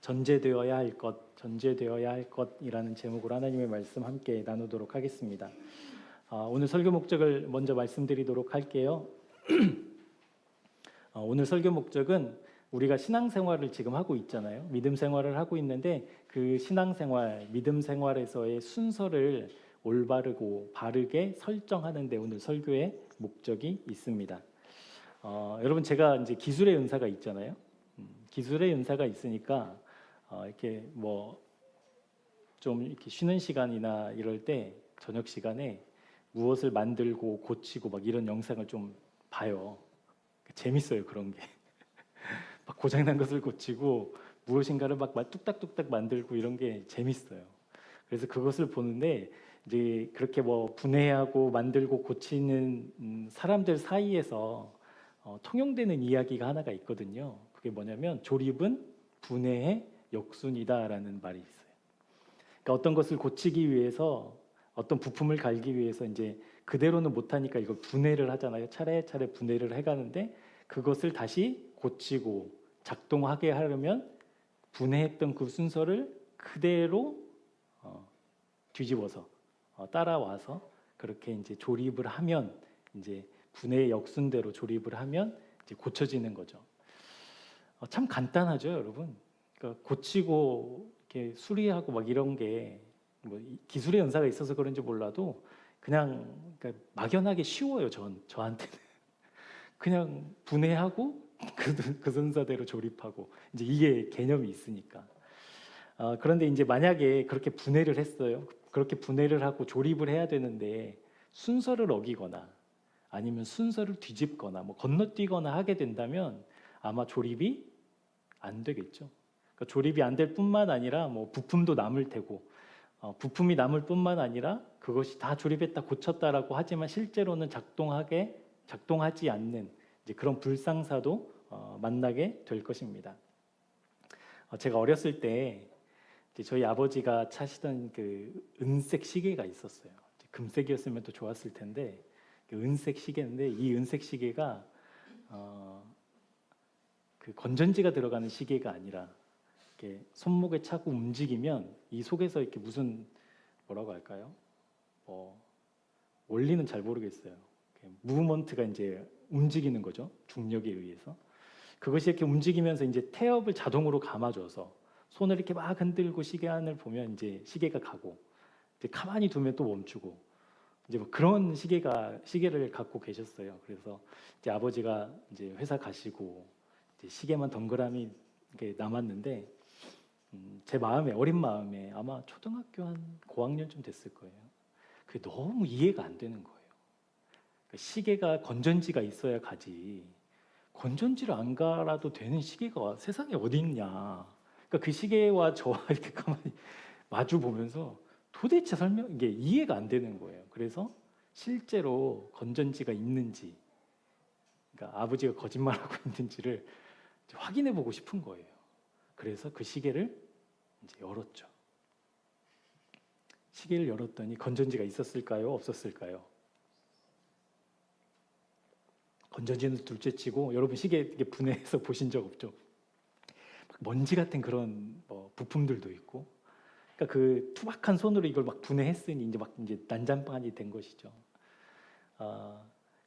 전제되어야 할 것, 전제되어야 할 것이라는 제목으로 하나님의 말씀 함께 나누도록 하겠습니다. 오늘 설교 목적을 먼저 말씀드리도록 할게요. 오늘 설교 목적은 우리가 신앙생활을 지금 하고 있잖아요. 믿음 생활을 하고 있는데 그 신앙생활, 믿음 생활에서의 순서를 올바르고 바르게 설정하는 데 오늘 설교의 목적이 있습니다. 여러분 제가 이제 기술의 은사가 있잖아요. 기술의 은사가 있으니까 이렇게 뭐 좀 이렇게 쉬는 시간이나 이럴 때 저녁 시간에 무엇을 만들고 고치고 막 이런 영상을 좀 봐요. 재밌어요 그런 게. 막 고장난 것을 고치고 무엇인가를 막 뚝딱뚝딱 만들고 이런 게 재밌어요. 그래서 그것을 보는데 이제 그렇게 뭐 분해하고 만들고 고치는 사람들 사이에서 통용되는 이야기가 하나가 있거든요. 그게 뭐냐면 조립은 분해의 역순이다라는 말이 있어요. 그러니까 어떤 것을 고치기 위해서 어떤 부품을 갈기 위해서 이제 그대로는 못하니까 이걸 분해를 하잖아요. 차례차례 분해를 해가는데 그것을 다시 고치고 작동하게 하려면 분해했던 그 순서를 그대로 뒤집어서 따라와서 그렇게 이제 조립을 하면 이제 분해의 역순대로 조립을 하면 이제 고쳐지는 거죠. 참 간단하죠, 여러분. 그러니까 고치고 이렇게 수리하고 막 이런 게 뭐 기술의 연사가 있어서 그런지 몰라도 그냥 그러니까 막연하게 쉬워요. 저한테는 그냥 분해하고 그 순서대로 조립하고 이제 이게 개념이 있으니까. 그런데 이제 만약에 그렇게 분해를 했어요. 그렇게 분해를 하고 조립을 해야 되는데 순서를 어기거나 아니면 순서를 뒤집거나 뭐 건너뛰거나 하게 된다면 아마 조립이 안 되겠죠. 그러니까 조립이 안 될 뿐만 아니라 뭐 부품도 남을 테고 부품이 남을 뿐만 아니라 그것이 다 조립했다 고쳤다라고 하지만 실제로는 작동하지 않는 이제 그런 불상사도 만나게 될 것입니다. 제가 어렸을 때 저희 아버지가 차시던 그 은색 시계가 있었어요. 금색이었으면 또 좋았을 텐데 은색 시계인데 이 은색 시계가 그 건전지가 들어가는 시계가 아니라 이렇게 손목에 차고 움직이면 이 속에서 이렇게 무슨 뭐라고 할까요? 원리는 잘 모르겠어요. 무브먼트가 이제 움직이는 거죠. 중력에 의해서. 그것이 이렇게 움직이면서 이제 태엽을 자동으로 감아줘서 손을 이렇게 막 흔들고 시계 안을 보면 이제 시계가 가고 이제 가만히 두면 또 멈추고 이제 뭐 그런 시계를 갖고 계셨어요. 그래서 이제 아버지가 이제 회사 가시고 이제 시계만 덩그라미 이렇게 남았는데 제 마음에 어린 마음에 아마 초등학교 한 고학년쯤 됐을 거예요. 그게 너무 이해가 안 되는 거예요. 그러니까 시계가 건전지가 있어야 가지. 건전지를 안 갈아도 되는 시계가 세상에 어디 있냐. 그러니까 그 시계와 저와 이렇게 가만히 마주 보면서 도대체 이게 이해가 안 되는 거예요. 그래서 실제로 건전지가 있는지, 그러니까 아버지가 거짓말하고 있는지를 확인해 보고 싶은 거예요. 그래서 그 시계를 이제 열었죠. 시계를 열었더니 건전지가 있었을까요? 없었을까요? 건전지는 둘째치고 여러분 시계 이렇게 분해해서 보신 적 없죠? 먼지 같은 그런 부품들도 있고, 그러니까 그 투박한 손으로 이걸 막 분해했으니 이제 난장판이 된 것이죠.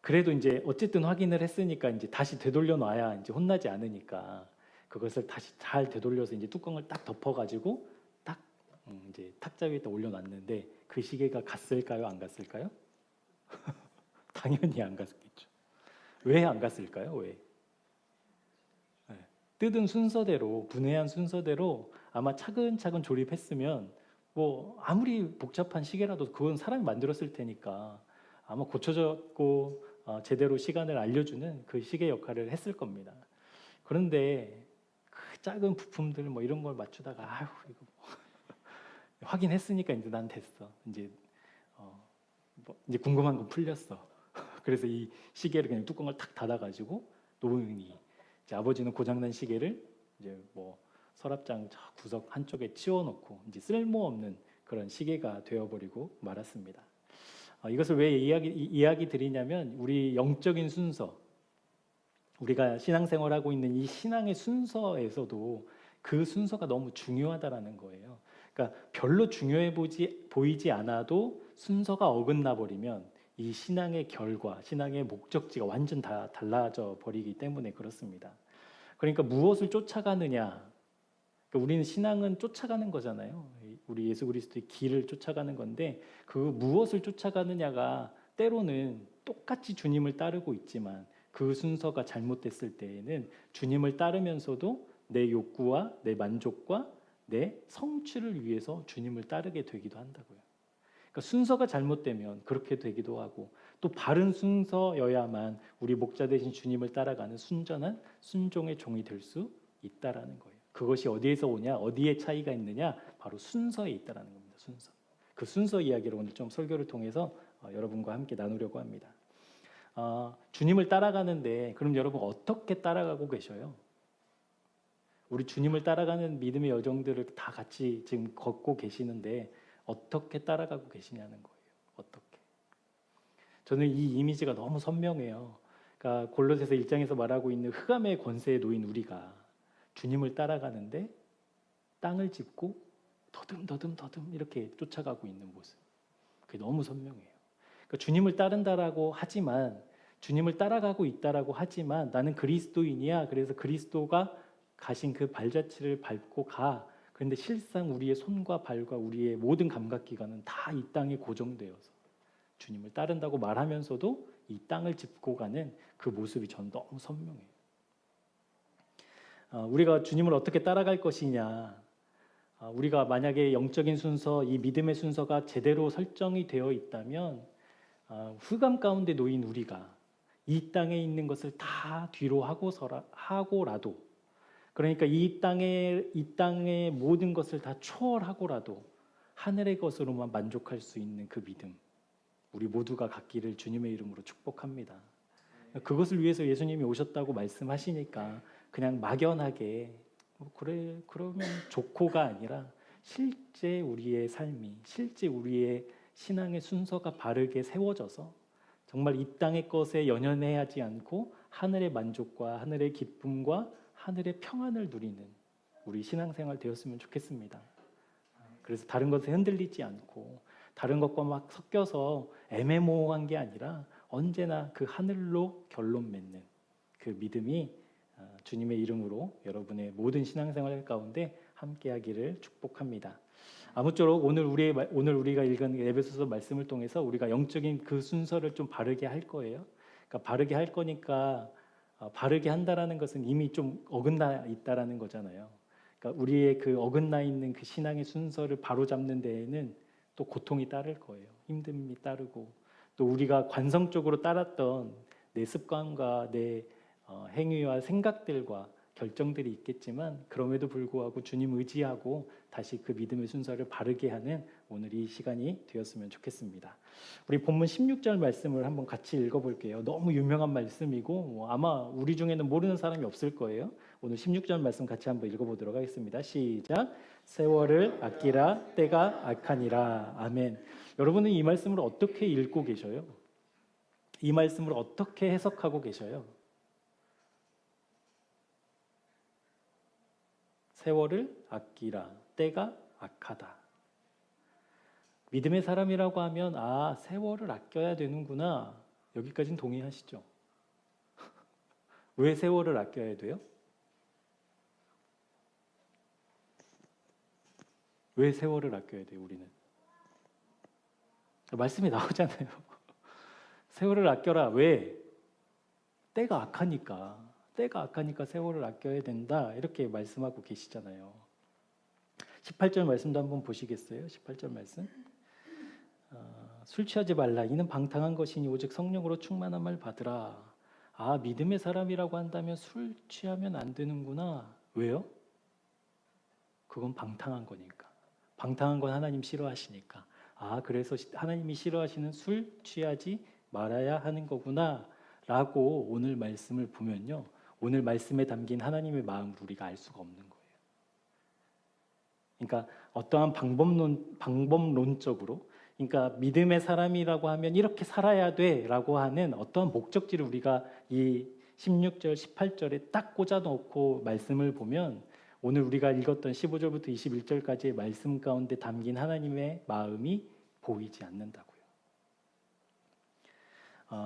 그래도 이제 어쨌든 확인을 했으니까 이제 다시 되돌려 놔야 이제 혼나지 않으니까 그것을 다시 잘 되돌려서 이제 뚜껑을 딱 덮어가지고 딱 이제 탁자 위에다 올려놨는데 그 시계가 갔을까요? 안 갔을까요? 당연히 안 갔겠죠. 왜 안 갔을까요? 왜? 뜯은 순서대로 분해한 순서대로 아마 차근차근 조립했으면 뭐 아무리 복잡한 시계라도 그건 사람이 만들었을 테니까 아마 고쳐졌고 제대로 시간을 알려주는 그 시계 역할을 했을 겁니다. 그런데 그 작은 부품들 뭐 이런 걸 맞추다가 아휴 이거 확인했으니까 이제 난 됐어. 이제 이제 궁금한 건 풀렸어. 그래서 이 시계를 그냥 뚜껑을 탁 닫아가지고 놓으니 이제 아버지는 고장난 시계를 이제 뭐 서랍장 저 구석 한쪽에 치워놓고 이제 쓸모없는 그런 시계가 되어버리고 말았습니다. 이것을 왜 이야기 드리냐면 우리 영적인 순서, 우리가 신앙생활하고 있는 이 신앙의 순서에서도 그 순서가 너무 중요하다라는 거예요. 그러니까 별로 중요해 보이지 않아도 순서가 어긋나 버리면 이 신앙의 결과, 신앙의 목적지가 완전 다 달라져 버리기 때문에 그렇습니다. 그러니까 무엇을 쫓아가느냐? 그러니까 우리는 신앙은 쫓아가는 거잖아요. 우리 예수 그리스도의 길을 쫓아가는 건데 그 무엇을 쫓아가느냐가 때로는 똑같이 주님을 따르고 있지만 그 순서가 잘못됐을 때에는 주님을 따르면서도 내 욕구와 내 만족과 내 성취를 위해서 주님을 따르게 되기도 한다고요. 그러니까 순서가 잘못되면 그렇게 되기도 하고 또 바른 순서여야만 우리 목자 되신 주님을 따라가는 순전한 순종의 종이 될 수 있다라는 거예요. 그것이 어디에서 오냐? 어디에 차이가 있느냐? 바로 순서에 있다라는 겁니다. 순서. 그 순서 이야기를 오늘 좀 설교를 통해서 여러분과 함께 나누려고 합니다. 주님을 따라가는데 그럼 여러분 어떻게 따라가고 계셔요? 우리 주님을 따라가는 믿음의 여정들을 다 같이 지금 걷고 계시는데 어떻게 따라가고 계시냐는 거예요. 어떻게? 저는 이 이미지가 너무 선명해요. 그러니까 골로새서 1장에서 말하고 있는 흑암의 권세에 놓인 우리가 주님을 따라가는데 땅을 짚고 더듬 이렇게 쫓아가고 있는 모습. 그게 너무 선명해요. 그러니까 주님을 따른다라고 하지만 주님을 따라가고 있다라고 하지만 나는 그리스도인이야. 그래서 그리스도가 가신 그 발자취를 밟고 가. 그런데 실상 우리의 손과 발과 우리의 모든 감각기관은 다 이 땅에 고정되어서 주님을 따른다고 말하면서도 이 땅을 짚고 가는 그 모습이 전 너무 선명해요. 우리가 주님을 어떻게 따라갈 것이냐. 우리가 만약에 영적인 순서, 이 믿음의 순서가 제대로 설정이 되어 있다면 흑암 가운데 놓인 우리가 이 땅에 있는 것을 다 뒤로 하고라도 그러니까 이 땅의 모든 것을 다 초월하고라도 하늘의 것으로만 만족할 수 있는 그 믿음 우리 모두가 갖기를 주님의 이름으로 축복합니다. 그것을 위해서 예수님이 오셨다고 말씀하시니까 그냥 막연하게 그래 그러면 좋고가 아니라 실제 우리의 삶이 실제 우리의 신앙의 순서가 바르게 세워져서 정말 이 땅의 것에 연연해하지 않고 하늘의 만족과 하늘의 기쁨과 하늘의 평안을 누리는 우리 신앙생활 되었으면 좋겠습니다. 그래서 다른 것에 흔들리지 않고 다른 것과 막 섞여서 애매모호한 게 아니라 언제나 그 하늘로 결론 맺는 그 믿음이 주님의 이름으로 여러분의 모든 신앙생활 가운데 함께하기를 축복합니다. 아무쪼록 오늘 우리가 읽은 에베소서 말씀을 통해서 우리가 영적인 그 순서를 좀 바르게 할 거예요. 그러니까 바르게 할 거니까 바르게 한다라는 것은 이미 좀 어긋나 있다라는 거잖아요. 그러니까 우리의 그 어긋나 있는 그 신앙의 순서를 바로잡는 데에는 또 고통이 따를 거예요. 힘듦이 따르고 또 우리가 관성적으로 따랐던 내 습관과 내 행위와 생각들과 결정들이 있겠지만 그럼에도 불구하고 주님 의지하고 다시 그 믿음의 순서를 바르게 하는 오늘 이 시간이 되었으면 좋겠습니다. 우리 본문 16절 말씀을 한번 같이 읽어볼게요. 너무 유명한 말씀이고 아마 우리 중에는 모르는 사람이 없을 거예요. 오늘 16절 말씀 같이 한번 읽어보도록 하겠습니다. 시작. 세월을 아끼라 때가 악하니라. 아멘. 여러분은 이 말씀을 어떻게 읽고 계셔요? 이 말씀을 어떻게 해석하고 계셔요? 세월을 아끼라 때가 악하다. 믿음의 사람이라고 하면 세월을 아껴야 되는구나. 여기까지는 동의하시죠? 왜 세월을 아껴야 돼요? 왜 세월을 아껴야 돼요, 우리는? 말씀이 나오잖아요. 세월을 아껴라. 왜? 때가 악하니까. 때가 악하니까 세월을 아껴야 된다. 이렇게 말씀하고 계시잖아요. 18절 말씀도 한번 보시겠어요? 18절 말씀. 술 취하지 말라. 이는 방탕한 것이니 오직 성령으로 충만한 말 받으라. 믿음의 사람이라고 한다면 술 취하면 안 되는구나. 왜요? 그건 방탕한 거니까. 방탕한 건 하나님 싫어하시니까. 그래서 하나님이 싫어하시는 술 취하지 말아야 하는 거구나 라고 오늘 말씀을 보면요. 오늘 말씀에 담긴 하나님의 마음을 우리가 알 수가 없는 거예요. 그러니까 어떠한 방법론적으로 그러니까 믿음의 사람이라고 하면 이렇게 살아야 돼라고 하는 어떠한 목적지를 우리가 이 16절, 18절에 딱 꽂아놓고 말씀을 보면 오늘 우리가 읽었던 15절부터 21절까지의 말씀 가운데 담긴 하나님의 마음이 보이지 않는다고요.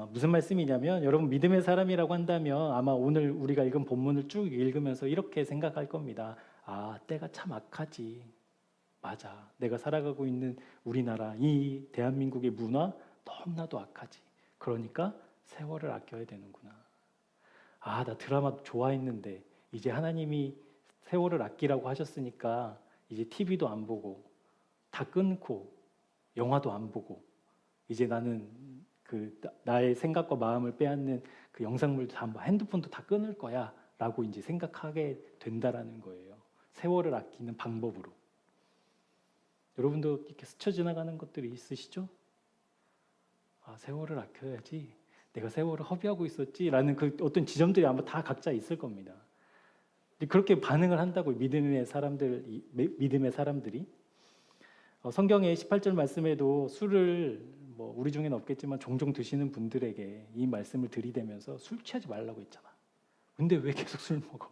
무슨 말씀이냐면 여러분 믿음의 사람이라고 한다면 아마 오늘 우리가 읽은 본문을 쭉 읽으면서 이렇게 생각할 겁니다. 아, 때가 참 악하지. 맞아. 내가 살아가고 있는 우리나라, 이 대한민국의 문화 너무나도 악하지. 그러니까 세월을 아껴야 되는구나. 아, 나 드라마 좋아했는데 이제 하나님이 세월을 아끼라고 하셨으니까 이제 TV도 안 보고 다 끊고 영화도 안 보고 이제 나는 나의 생각과 마음을 빼앗는 그 영상물도 다 핸드폰도 다 끊을 거야 라고 이제 생각하게 된다라는 거예요. 세월을 아끼는 방법으로. 여러분도 이렇게 스쳐 지나가는 것들이 있으시죠? 아, 세월을 아껴야지. 내가 세월을 허비하고 있었지라는 그 어떤 지점들이 아마 다 각자 있을 겁니다. 그렇게 반응을 한다고 믿음의 사람들이 성경의 18절 말씀에도 술을 우리 중에는 없겠지만 종종 드시는 분들에게 이 말씀을 들이대면서 술 취하지 말라고 했잖아. 근데 왜 계속 술 먹어?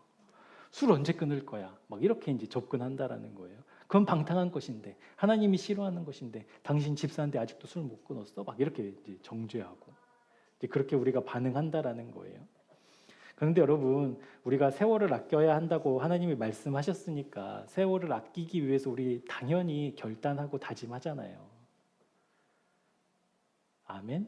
술 언제 끊을 거야? 막 이렇게 이제 접근한다라는 거예요. 그건 방탕한 것인데 하나님이 싫어하는 것인데 당신 집사인데 아직도 술 못 끊었어? 막 이렇게 이제 정죄하고 이제 그렇게 우리가 반응한다라는 거예요. 그런데 여러분 우리가 세월을 아껴야 한다고 하나님이 말씀하셨으니까 세월을 아끼기 위해서 우리 당연히 결단하고 다짐하잖아요. 아멘?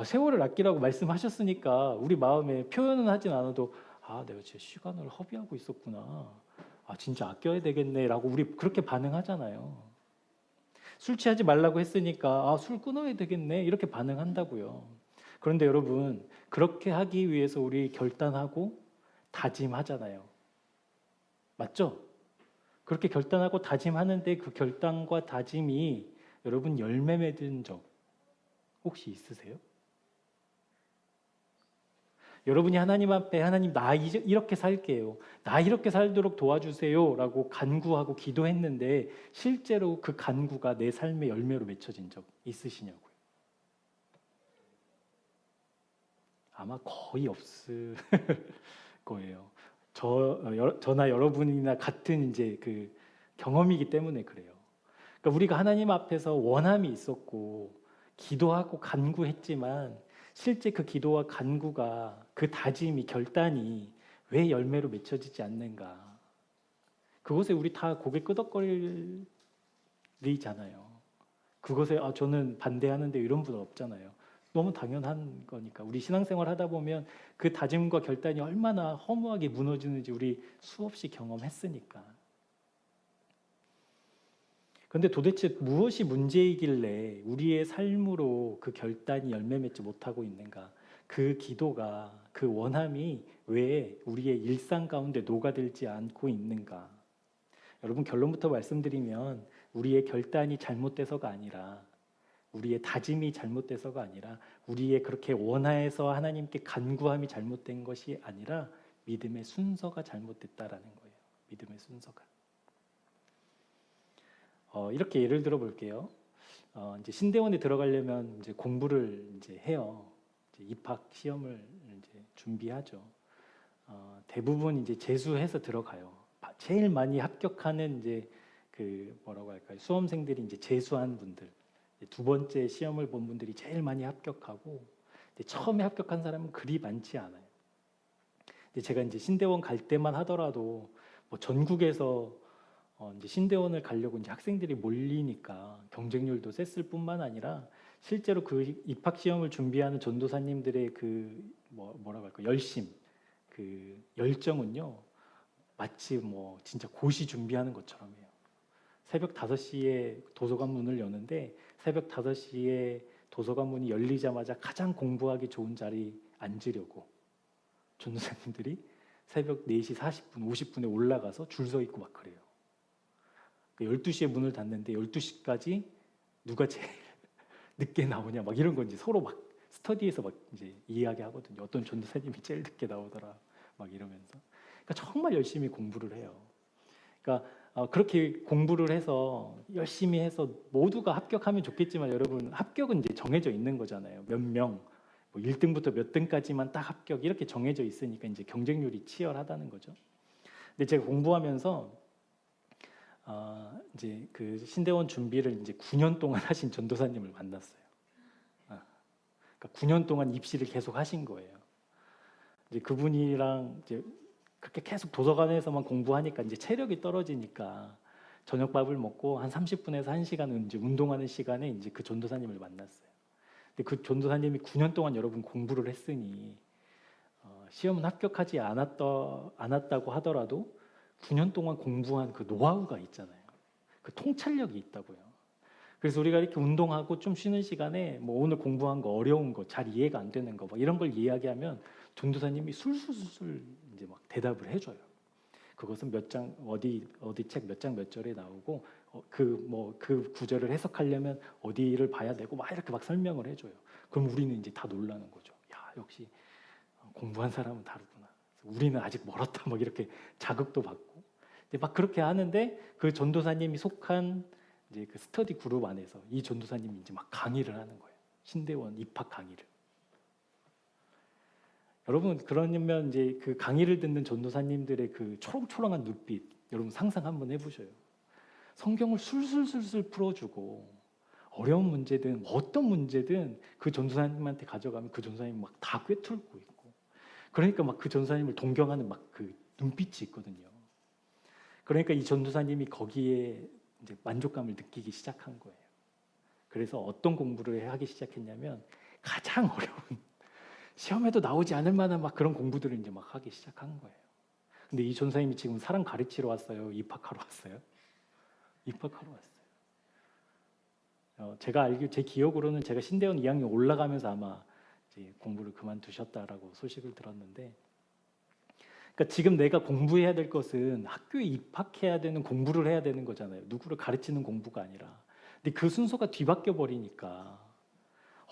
세월을 아끼라고 말씀하셨으니까 우리 마음에 표현은 하진 않아도 아, 내가 진짜 시간을 허비하고 있었구나. 아, 진짜 아껴야 되겠네 라고 우리 그렇게 반응하잖아요. 술 취하지 말라고 했으니까 아, 술 끊어야 되겠네 이렇게 반응한다고요. 그런데 여러분 그렇게 하기 위해서 우리 결단하고 다짐하잖아요. 맞죠? 그렇게 결단하고 다짐하는데 그 결단과 다짐이 여러분 열매 맺은 적 혹시 있으세요? 여러분이 하나님 앞에 하나님 나 이렇게 살게요. 나 이렇게 살도록 도와주세요 라고 간구하고 기도했는데 실제로 그 간구가 내 삶의 열매로 맺혀진 적 있으시냐고요. 아마 거의 없을 거예요. 저나 여러분이나 같은 이제 그 경험이기 때문에 그래요. 그러니까 우리가 하나님 앞에서 원함이 있었고 기도하고 간구했지만 실제 그 기도와 간구가 그 다짐이 결단이 왜 열매로 맺혀지지 않는가? 그것에 우리 다 고개 끄덕거리잖아요. 그것에 저는 반대하는데 이런 분은 없잖아요. 너무 당연한 거니까. 우리 신앙생활 하다 보면 그 다짐과 결단이 얼마나 허무하게 무너지는지 우리 수없이 경험했으니까. 그런데 도대체 무엇이 문제이길래 우리의 삶으로 그 결단이 열매 맺지 못하고 있는가? 그 기도가, 그 원함이 왜 우리의 일상 가운데 녹아들지 않고 있는가? 여러분 결론부터 말씀드리면 우리의 결단이 잘못돼서가 아니라 우리의 다짐이 잘못돼서가 아니라 우리의 그렇게 원하에서 하나님께 간구함이 잘못된 것이 아니라 믿음의 순서가 잘못됐다라는 거예요. 믿음의 순서가. 이렇게 예를 들어 볼게요. 이제 신대원에 들어가려면 이제 공부를 이제 해요. 이제 입학 시험을 이제 준비하죠. 대부분 이제 재수해서 들어가요. 제일 많이 합격하는 이제 그 뭐라고 할까요? 수험생들이 이제 재수한 분들, 두 번째 시험을 본 분들이 제일 많이 합격하고 처음에 합격한 사람은 그리 많지 않아요. 제가 이제 신대원 갈 때만 하더라도 뭐 전국에서 이제 신대원을 가려고 이제 학생들이 몰리니까 경쟁률도 셌을 뿐만 아니라 실제로 그 입학 시험을 준비하는 전도사님들의 그 뭐라고 할까 열심, 그 열정은요 마치 뭐 진짜 고시 준비하는 것처럼 해요. 새벽 5시에 도서관 문을 여는데 새벽 5시에 도서관 문이 열리자마자 가장 공부하기 좋은 자리 앉으려고 전도사님들이 새벽 4시 40분, 50분에 올라가서 줄 서 있고 막 그래요. 12시에 문을 닫는데 12시까지 누가 제일 늦게 나오냐 막 이런 거 이제 서로 막 스터디에서 막 이제 이야기하거든요. 어떤 전도사님이 제일 늦게 나오더라 막 이러면서. 그러니까 정말 열심히 공부를 해요. 그러니까 그렇게 공부를 해서 열심히 해서 모두가 합격하면 좋겠지만 여러분 합격은 이제 정해져 있는 거잖아요. 몇 명 뭐 1등부터 몇 등까지만 딱 합격 이렇게 정해져 있으니까 이제 경쟁률이 치열하다는 거죠. 근데 제가 공부하면서 이제 그 신대원 준비를 이제 9년 동안 하신 전도사님을 만났어요. 그러니까 9년 동안 입시를 계속 하신 거예요. 이제 그분이랑 이제 그렇게 계속 도서관에서만 공부하니까 이제 체력이 떨어지니까 저녁밥을 먹고 한 30분에서 1시간은 이제 운동하는 시간에 이제 그 전도사님을 만났어요. 근데 그 전도사님이 9년 동안 여러분 공부를 했으니 시험은 합격하지 않았다고 하더라도 9년 동안 공부한 그 노하우가 있잖아요. 그 통찰력이 있다고요. 그래서 우리가 이렇게 운동하고 좀 쉬는 시간에 뭐 오늘 공부한 거 어려운 거 잘 이해가 안 되는 거 뭐 이런 걸 이야기하면 전도사님이 술술술 이제 막 대답을 해줘요. 그것은 몇 장 어디 책 몇 장 몇 절에 나오고 그 구절을 해석하려면 어디를 봐야 되고 막 이렇게 막 설명을 해줘요. 그럼 우리는 이제 다 놀라는 거죠. 야 역시 공부한 사람은 다르구나. 우리는 아직 멀었다. 막 이렇게 자극도 받고. 막 그렇게 하는데 그 전도사님이 속한 이제 그 스터디 그룹 안에서 이 전도사님이 이제 막 강의를 하는 거예요. 신대원 입학 강의를. 여러분 그러면 이제 그 강의를 듣는 전도사님들의 그 초롱초롱한 눈빛 여러분 상상 한번 해보셔요. 성경을 술술술술 풀어주고 어려운 문제든 어떤 문제든 그 전도사님한테 가져가면 그 전도사님 막 다 꿰뚫고 있고 그러니까 막 그 전도사님을 동경하는 막 그 눈빛이 있거든요. 그러니까 이 전도사님이 거기에 이제 만족감을 느끼기 시작한 거예요. 그래서 어떤 공부를 하기 시작했냐면 가장 어려운 시험에도 나오지 않을 만한 막 그런 공부들을 이제 막 하기 시작한 거예요. 근데 이 전도사님이 지금 사람 가르치러 왔어요? 입학하러 왔어요? 입학하러 왔어요. 제 기억으로는 제가 신대원 2학년 올라가면서 아마 이제 공부를 그만두셨다라고 소식을 들었는데, 그러니까 지금 내가 공부해야 될 것은 학교에 입학해야 되는 공부를 해야 되는 거잖아요. 누구를 가르치는 공부가 아니라. 근데 그 순서가 뒤바뀌어 버리니까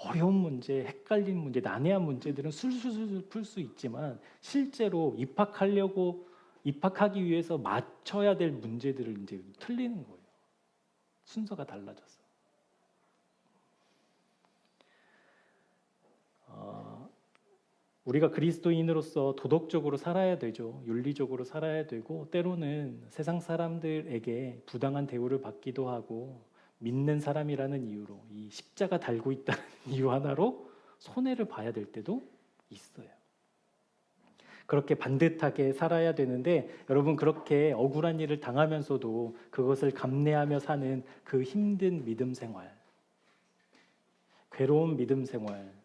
어려운 문제, 헷갈린 문제, 난해한 문제들은 술술술 풀 수 있지만 실제로 입학하기 위해서 맞춰야 될 문제들을 이제 틀리는 거예요. 순서가 달라져서. 우리가 그리스도인으로서 도덕적으로 살아야 되죠. 윤리적으로 살아야 되고 때로는 세상 사람들에게 부당한 대우를 받기도 하고 믿는 사람이라는 이유로 이 십자가 달고 있다는 이유 하나로 손해를 봐야 될 때도 있어요. 그렇게 반듯하게 살아야 되는데 여러분 그렇게 억울한 일을 당하면서도 그것을 감내하며 사는 그 힘든 믿음 생활, 괴로운 믿음 생활,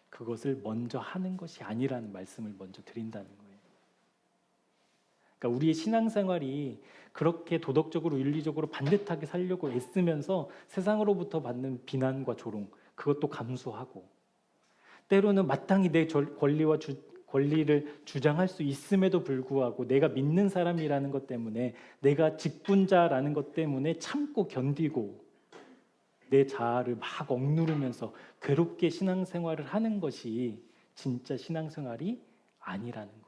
그것을 먼저 하는 것이 아니라는 말씀을 먼저 드린다는 거예요. 그러니까 우리의 신앙생활이 그렇게 도덕적으로 윤리적으로 반듯하게 살려고 애쓰면서 세상으로부터 받는 비난과 조롱 그것도 감수하고 때로는 마땅히 내 권리를 주장할 수 있음에도 불구하고 내가 믿는 사람이라는 것 때문에 내가 직분자라는 것 때문에 참고 견디고 내 자아를 막 억누르면서 괴롭게 신앙생활을 하는 것이 진짜 신앙생활이 아니라는 거예요.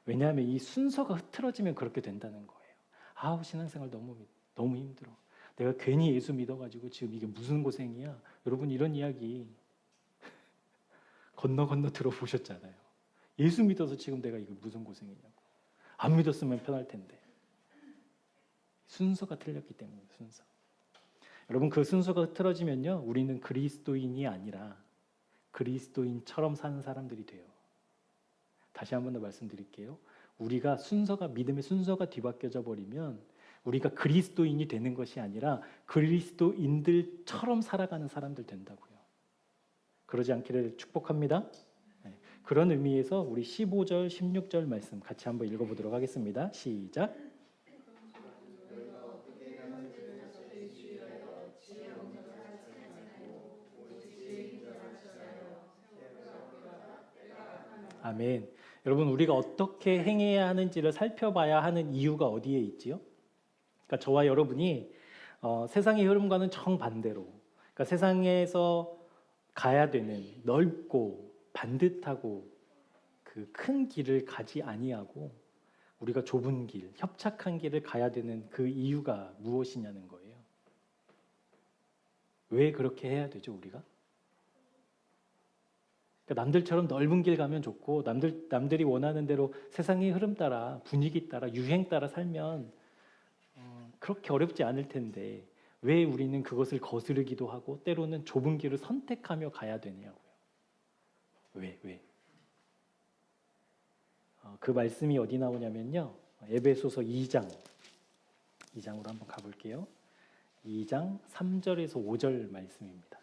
왜냐하면 이 순서가 흐트러지면 그렇게 된다는 거예요. 아우 신앙생활 너무 힘들어. 내가 괜히 예수 믿어가지고 지금 이게 무슨 고생이야. 여러분 이런 이야기 건너 들어보셨잖아요. 예수 믿어서 지금 내가 이게 무슨 고생이냐고. 안 믿었으면 편할 텐데. 순서가 틀렸기 때문에 순서. 여러분 그 순서가 흐트러지면요. 우리는 그리스도인이 아니라 그리스도인처럼 사는 사람들이 돼요. 다시 한 번 더 말씀드릴게요. 우리가 믿음의 순서가 뒤바뀌어져 버리면 우리가 그리스도인이 되는 것이 아니라 그리스도인들처럼 살아가는 사람들 된다고요. 그러지 않기를 축복합니다. 네. 그런 의미에서 우리 15절, 16절 말씀 같이 한번 읽어보도록 하겠습니다. 시작. 아멘. 여러분 우리가 어떻게 행해야 하는지를 살펴봐야 하는 이유가 어디에 있지요? 그러니까 저와 여러분이 세상의 흐름과는 정반대로 그러니까 세상에서 가야 되는 넓고 반듯하고 그 큰 길을 가지 아니하고 우리가 좁은 길, 협착한 길을 가야 되는 그 이유가 무엇이냐는 거예요. 왜 그렇게 해야 되죠, 우리가? 그러니까 남들처럼 넓은 길 가면 좋고 남들이 원하는 대로 세상의 흐름 따라 분위기 따라 유행 따라 살면 그렇게 어렵지 않을 텐데 왜 우리는 그것을 거스르기도 하고 때로는 좁은 길을 선택하며 가야 되냐고요. 왜? 그 말씀이 어디 나오냐면요. 에베소서 2장으로 한번 가볼게요. 2장 3절에서 5절 말씀입니다.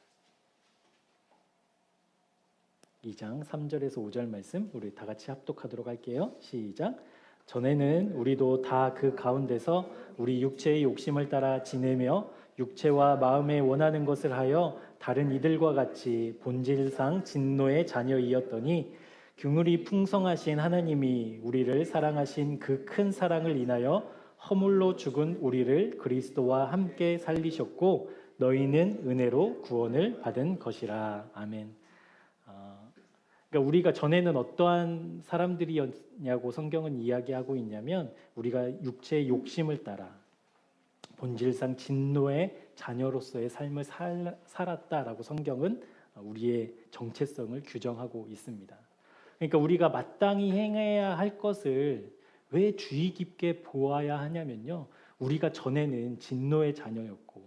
2장 3절에서 5절 말씀 우리 다 같이 합독하도록 할게요. 시작. 전에는 우리도 다 그 가운데서 우리 육체의 욕심을 따라 지내며 육체와 마음에 원하는 것을 하여 다른 이들과 같이 본질상 진노의 자녀이었더니 긍휼이 풍성하신 하나님이 우리를 사랑하신 그 큰 사랑을 인하여 허물로 죽은 우리를 그리스도와 함께 살리셨고 너희는 은혜로 구원을 받은 것이라. 아멘. 그러니까 우리가 전에는 어떠한 사람들이었냐고 성경은 이야기하고 있냐면 우리가 육체의 욕심을 따라 본질상 진노의 자녀로서의 삶을 살았다라고 성경은 우리의 정체성을 규정하고 있습니다. 그러니까 우리가 마땅히 행해야 할 것을 왜 주의 깊게 보아야 하냐면요. 우리가 전에는 진노의 자녀였고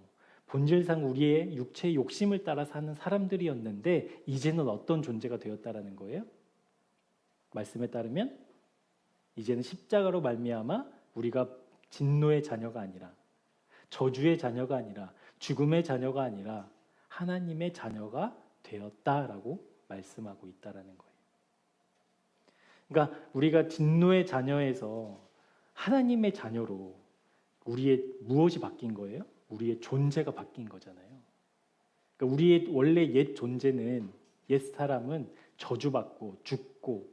본질상 우리의 육체의 욕심을 따라 사는 사람들이었는데 이제는 어떤 존재가 되었다라는 거예요? 말씀에 따르면 이제는 십자가로 말미암아 우리가 진노의 자녀가 아니라 저주의 자녀가 아니라 죽음의 자녀가 아니라 하나님의 자녀가 되었다라고 말씀하고 있다라는 거예요. 그러니까 우리가 진노의 자녀에서 하나님의 자녀로 우리의 무엇이 바뀐 거예요? 우리의 존재가 바뀐 거잖아요. 그러니까 우리의 원래 옛 존재는 옛 사람은 저주받고 죽고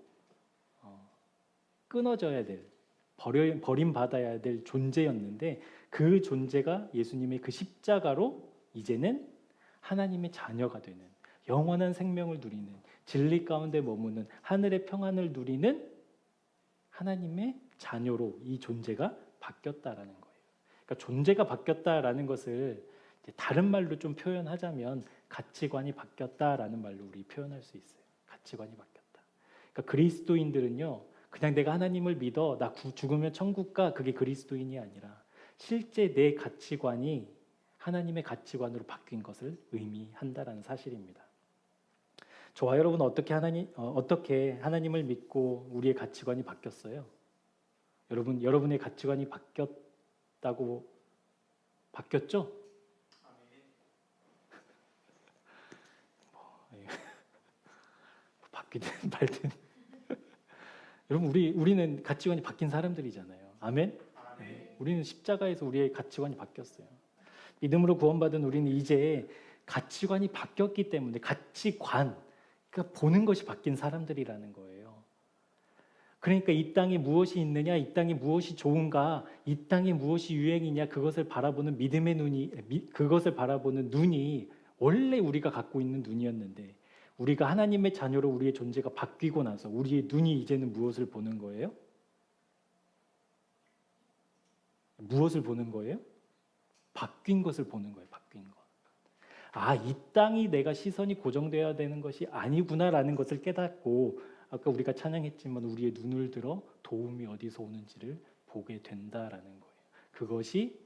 끊어져야 될 버림받아야 될 존재였는데 그 존재가 예수님의 그 십자가로 이제는 하나님의 자녀가 되는 영원한 생명을 누리는 진리 가운데 머무는 하늘의 평안을 누리는 하나님의 자녀로 이 존재가 바뀌었다라는 거예요. 그러니까 존재가 바뀌었다라는 것을 다른 말로 좀 표현하자면 가치관이 바뀌었다라는 말로 우리 표현할 수 있어요. 가치관이 바뀌었다. 그러니까 그리스도인들은요, 그냥 내가 하나님을 믿어 나 죽으면 천국 가 그게 그리스도인이 아니라 실제 내 가치관이 하나님의 가치관으로 바뀐 것을 의미한다라는 사실입니다. 저와 여러분 어떻게 하나님을 믿고 우리의 가치관이 바뀌었어요? 여러분의 가치관이 바뀌었죠? 바뀌든 말든 여러분 우리는 가치관이 바뀐 사람들이잖아요. 아멘? 네. 우리는 십자가에서 우리의 가치관이 바뀌었어요. 믿음으로 구원받은 우리는 이제 가치관이 바뀌었기 때문에 그러니까 보는 것이 바뀐 사람들이라는 거예요. 그러니까 이 땅에 무엇이 있느냐, 이 땅에 무엇이 좋은가, 이 땅에 무엇이 유행이냐 그것을 바라보는 그것을 바라보는 눈이 원래 우리가 갖고 있는 눈이었는데 우리가 하나님의 자녀로 우리의 존재가 바뀌고 나서 우리의 눈이 이제는 무엇을 보는 거예요? 무엇을 보는 거예요? 바뀐 것을 보는 거예요. 바뀐 것. 이 땅이 내가 시선이 고정되어야 되는 것이 아니구나라는 것을 깨닫고 아까 우리가 찬양했지만 우리의 눈을 들어 도움이 어디서 오는지를 보게 된다라는 거예요. 그것이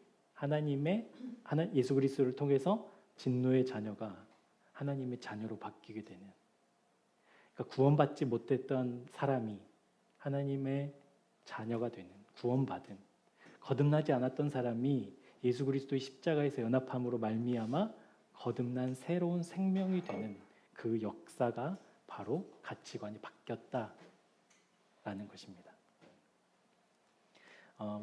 예수 그리스도를 통해서 진노의 자녀가 하나님의 자녀로 바뀌게 되는, 그러니까 구원받지 못했던 사람이 하나님의 자녀가 되는, 구원받은, 거듭나지 않았던 사람이 예수 그리스도의 십자가에서 연합함으로 말미암아 거듭난 새로운 생명이 되는 그 역사가 바로 가치관이 바뀌었다라는 것입니다.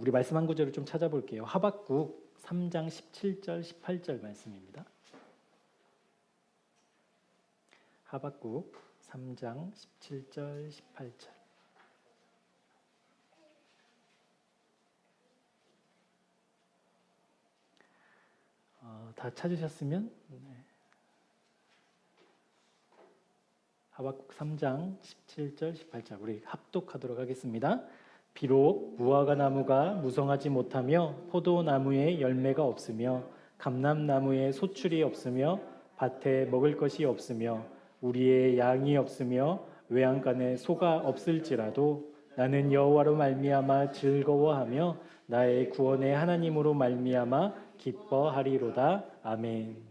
우리 말씀 한 구절을 좀 찾아볼게요. 하박국 3장 17절 18절 말씀입니다. 하박국 3장 17절 18절. 다 찾으셨으면 하박국 3장 17절 18절 우리 합독하도록 하겠습니다. 비록 무화과 나무가 무성하지 못하며 포도나무에 열매가 없으며 감람나무에 소출이 없으며 밭에 먹을 것이 없으며 우리의 양이 없으며 외양간에 소가 없을지라도 나는 여호와로 말미암아 즐거워하며 나의 구원의 하나님으로 말미암아 기뻐하리로다. 아멘.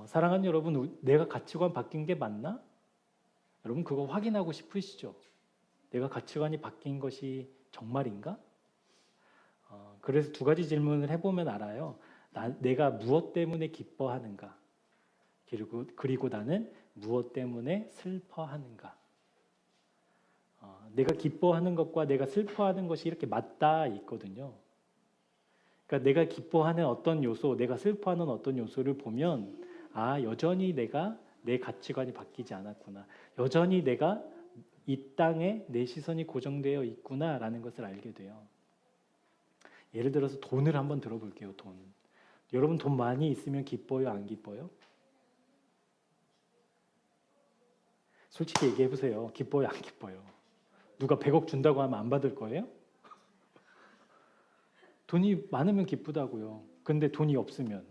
사랑하는 여러분, 내가 가치관 바뀐 게 맞나? 여러분 그거 확인하고 싶으시죠? 내가 가치관이 바뀐 것이 정말인가? 그래서 두 가지 질문을 해보면 알아요. 내가 무엇 때문에 기뻐하는가? 그리고 나는 무엇 때문에 슬퍼하는가? 내가 기뻐하는 것과 내가 슬퍼하는 것이 이렇게 맞닿아 있거든요. 그러니까 내가 기뻐하는 어떤 요소, 내가 슬퍼하는 어떤 요소를 보면 여전히 내 가치관이 바뀌지 않았구나. 여전히 내가 이 땅에 내 시선이 고정되어 있구나라는 것을 알게 돼요. 예를 들어서 돈을 한번 들어볼게요. 돈. 여러분 돈 많이 있으면 기뻐요, 안 기뻐요? 솔직히 얘기해 보세요. 기뻐요, 안 기뻐요? 누가 100억 준다고 하면 안 받을 거예요? 돈이 많으면 기쁘다고요. 근데 돈이 없으면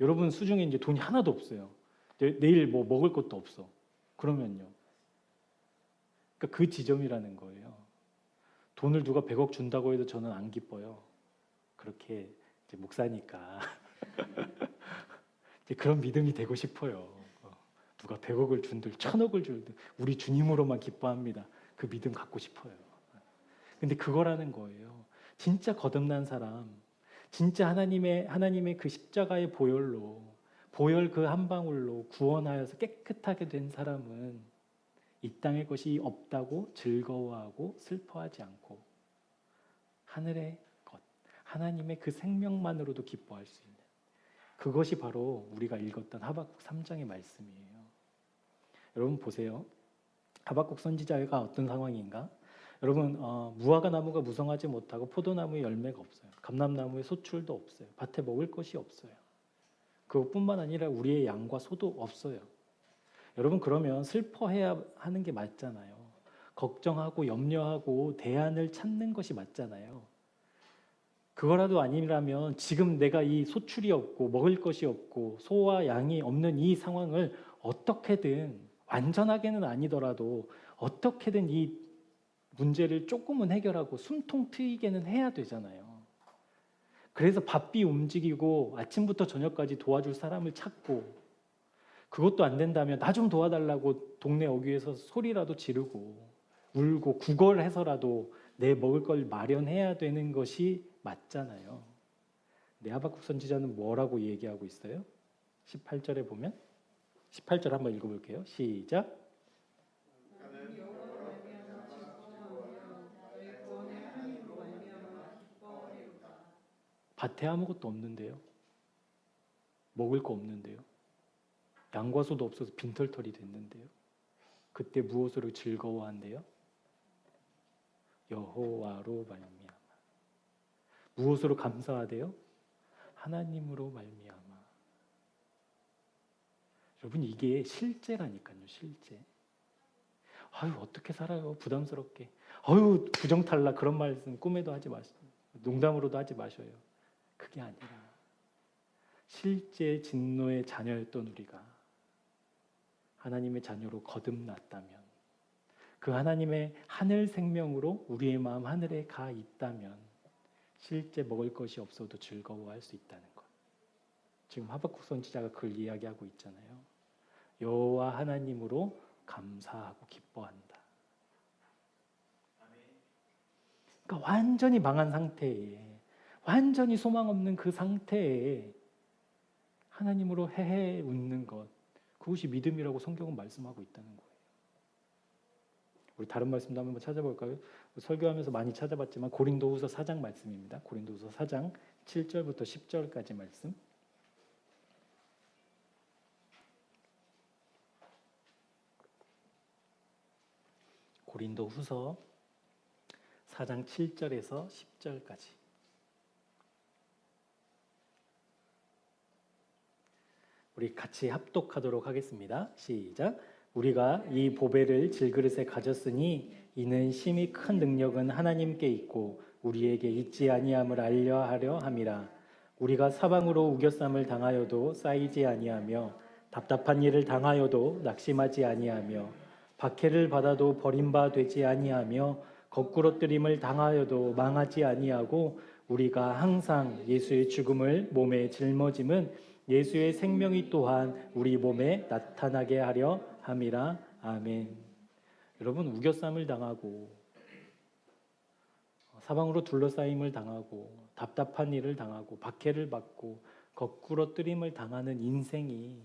여러분 수중에 이제 돈이 하나도 없어요. 내일 뭐 먹을 것도 없어. 그러면요. 그러니까 그 지점이라는 거예요. 돈을 누가 100억 준다고 해도 저는 안 기뻐요. 그렇게 이제 목사니까 이제 그런 믿음이 되고 싶어요. 누가 100억을 준들 1000억을 줄들 우리 주님으로만 기뻐합니다. 그 믿음 갖고 싶어요. 근데 그거라는 거예요. 진짜 거듭난 사람, 진짜 하나님의 그 십자가의 보혈 그 한 방울로 구원하여서 깨끗하게 된 사람은 이 땅의 것이 없다고 즐거워하고 슬퍼하지 않고 하늘의 것, 하나님의 그 생명만으로도 기뻐할 수 있는 그것이 바로 우리가 읽었던 하박국 3장의 말씀이에요. 여러분 보세요. 하박국 선지자가 어떤 상황인가? 여러분 무화과 나무가 무성하지 못하고 포도나무에 열매가 없어요. 감람나무에 소출도 없어요. 밭에 먹을 것이 없어요. 그것뿐만 아니라 우리의 양과 소도 없어요. 여러분 그러면 슬퍼해야 하는 게 맞잖아요. 걱정하고 염려하고 대안을 찾는 것이 맞잖아요. 그거라도 아니라면 지금 내가 이 소출이 없고 먹을 것이 없고 소와 양이 없는 이 상황을 어떻게든 완전하게는 아니더라도 어떻게든 이 문제를 조금은 해결하고 숨통 트이게는 해야 되잖아요. 그래서 바삐 움직이고 아침부터 저녁까지 도와줄 사람을 찾고 그것도 안 된다면 나 좀 도와달라고 동네 어귀에서 소리라도 지르고 울고 구걸해서라도 내 먹을 걸 마련해야 되는 것이 맞잖아요. 근데 하박국 선지자는 뭐라고 얘기하고 있어요? 18절에 보면 18절 한번 읽어볼게요. 시작. 밭에 아무것도 없는데요. 먹을 거 없는데요. 양과 소도 없어서 빈털털이 됐는데요. 그때 무엇으로 즐거워한대요? 여호와로 말미암아. 무엇으로 감사하대요? 하나님으로 말미암아. 여러분 이게 실제라니까요. 실제. 어떻게 살아요? 부담스럽게. 부정탈락 그런 말씀 꿈에도 하지 마세요. 농담으로도 하지 마셔요. 그게 아니라 실제 진노의 자녀였던 우리가 하나님의 자녀로 거듭났다면 그 하나님의 하늘 생명으로 우리의 마음 하늘에 가 있다면 실제 먹을 것이 없어도 즐거워할 수 있다는 것. 지금 하박국 선지자가 그걸 이야기하고 있잖아요. 여호와 하나님으로 감사하고 기뻐한다. 그러니까 완전히 망한 상태에 완전히 소망 없는 그 상태에 하나님으로 헤헤 웃는 것, 그것이 믿음이라고 성경은 말씀하고 있다는 거예요. 우리 다른 말씀도 한번 찾아볼까요? 설교하면서 많이 찾아봤지만 고린도후서 4장 말씀입니다. 고린도후서 4장 7절부터 10절까지 말씀. 고린도후서 4장 7절에서 10절까지. 우리 같이 합독하도록 하겠습니다. 시작. 우리가 이 보배를 질그릇에 가졌으니 이는 심히 큰 능력은 하나님께 있고 우리에게 있지 아니함을 알려 하려 함이라. 우리가 사방으로 우겨쌈을 당하여도 쌓이지 아니하며 답답한 일을 당하여도 낙심하지 아니하며 박해를 받아도 버림바 되지 아니하며 거꾸러뜨림을 당하여도 망하지 아니하고 우리가 항상 예수의 죽음을 몸에 짊어짐은 예수의 생명이 또한 우리 몸에 나타나게 하려 함이라. 아멘. 여러분, 우겨쌈을 당하고 사방으로 둘러싸임을 당하고 답답한 일을 당하고 박해를 받고 거꾸러뜨림을 당하는 인생이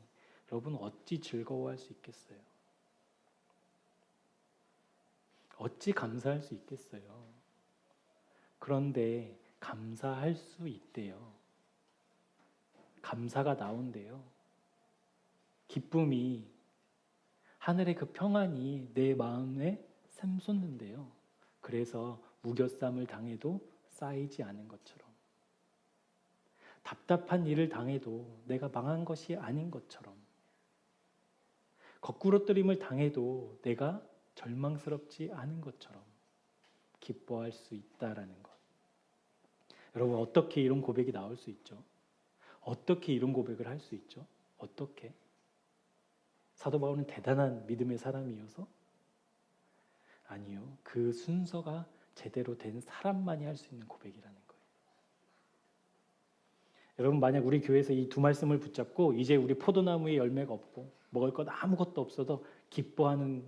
여러분 어찌 즐거워할 수 있겠어요? 어찌 감사할 수 있겠어요? 그런데 감사할 수 있대요. 감사가 나온대요. 기쁨이, 하늘의 그 평안이 내 마음에 샘솟는데요. 그래서 우겨쌈을 당해도 쌓이지 않은 것처럼, 답답한 일을 당해도 내가 망한 것이 아닌 것처럼, 거꾸러뜨림을 당해도 내가 절망스럽지 않은 것처럼 기뻐할 수 있다라는 것. 여러분, 어떻게 이런 고백이 나올 수 있죠? 어떻게 이런 고백을 할 수 있죠? 어떻게? 사도 바울은 대단한 믿음의 사람이어서? 아니요. 그 순서가 제대로 된 사람만이 할 수 있는 고백이라는 거예요. 여러분, 만약 우리 교회에서 이 두 말씀을 붙잡고 이제 우리 포도나무에 열매가 없고 먹을 것 아무것도 없어도 기뻐하는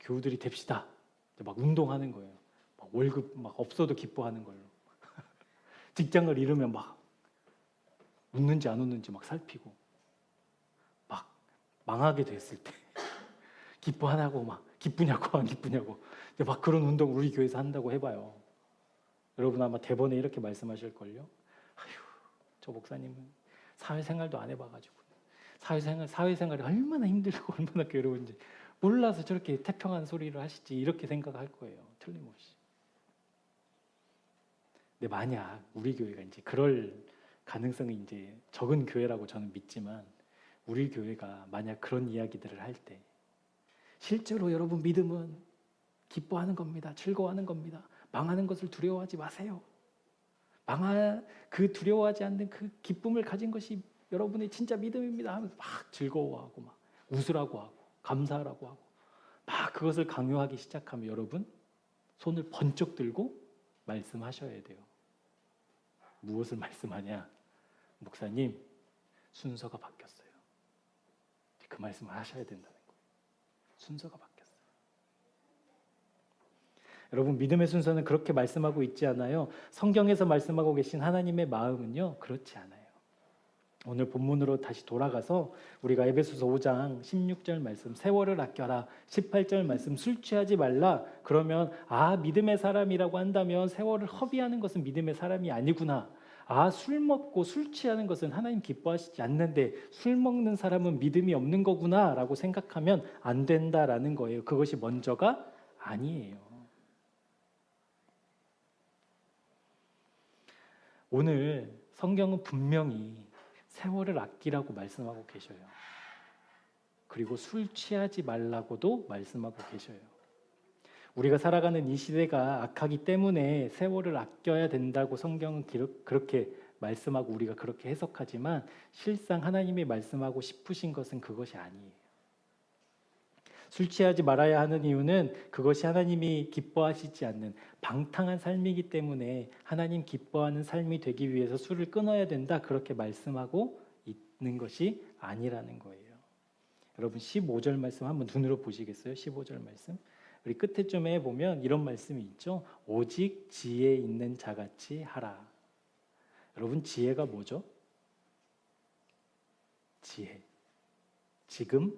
교우들이 됩시다. 막 운동하는 거예요. 막 월급 막 없어도 기뻐하는 걸로. 직장을 잃으면 막 웃는지 안 웃는지 막 살피고, 막 망하게 됐을 때 기뻐하냐고, 막 기쁘냐고 안 기쁘냐고, 막 그런 운동 우리 교회에서 한다고 해봐요. 여러분 아마 대본에 이렇게 말씀하실걸요. 아휴, 저 목사님은 사회생활도 안 해봐가지고 사회생활이 얼마나 힘들고 얼마나 괴로운지 몰라서 저렇게 태평한 소리를 하시지, 이렇게 생각할 거예요. 틀림없이. 근데 만약 우리 교회가 이제 그럴 가능성이 이제 적은 교회라고 저는 믿지만, 우리 교회가 만약 그런 이야기들을 할 때, 실제로 여러분 믿음은 기뻐하는 겁니다. 즐거워하는 겁니다. 망하는 것을 두려워하지 마세요. 그 두려워하지 않는 그 기쁨을 가진 것이 여러분의 진짜 믿음입니다 하면서 막 즐거워하고 막 웃으라고 하고 감사하라고 하고 막 그것을 강요하기 시작하면 여러분 손을 번쩍 들고 말씀하셔야 돼요. 무엇을 말씀하냐? 목사님, 순서가 바뀌었어요. 그 말씀을 하셔야 된다는 거예요. 순서가 바뀌었어요. 여러분, 믿음의 순서는 그렇게 말씀하고 있지 않아요. 성경에서 말씀하고 계신 하나님의 마음은요, 그렇지 않아요. 오늘 본문으로 다시 돌아가서 우리가 에베소서 5장 16절 말씀, 세월을 아껴라, 18절 말씀, 술 취하지 말라. 그러면 믿음의 사람이라고 한다면 세월을 허비하는 것은 믿음의 사람이 아니구나. 술 먹고 술 취하는 것은 하나님 기뻐하시지 않는데 술 먹는 사람은 믿음이 없는 거구나 라고 생각하면 안 된다라는 거예요. 그것이 먼저가 아니에요. 오늘 성경은 분명히 세월을 아끼라고 말씀하고 계셔요. 그리고 술 취하지 말라고도 말씀하고 계셔요. 우리가 살아가는 이 시대가 악하기 때문에 세월을 아껴야 된다고 성경은 그렇게 말씀하고 우리가 그렇게 해석하지만, 실상 하나님이 말씀하고 싶으신 것은 그것이 아니에요. 술 취하지 말아야 하는 이유는 그것이 하나님이 기뻐하시지 않는 방탕한 삶이기 때문에 하나님 기뻐하는 삶이 되기 위해서 술을 끊어야 된다, 그렇게 말씀하고 있는 것이 아니라는 거예요. 여러분 15절 말씀 한번 눈으로 보시겠어요? 15절 말씀. 우리 끝에쯤에 보면 이런 말씀이 있죠. 오직 지혜 있는 자같이 하라. 여러분, 지혜가 뭐죠? 지혜. 지금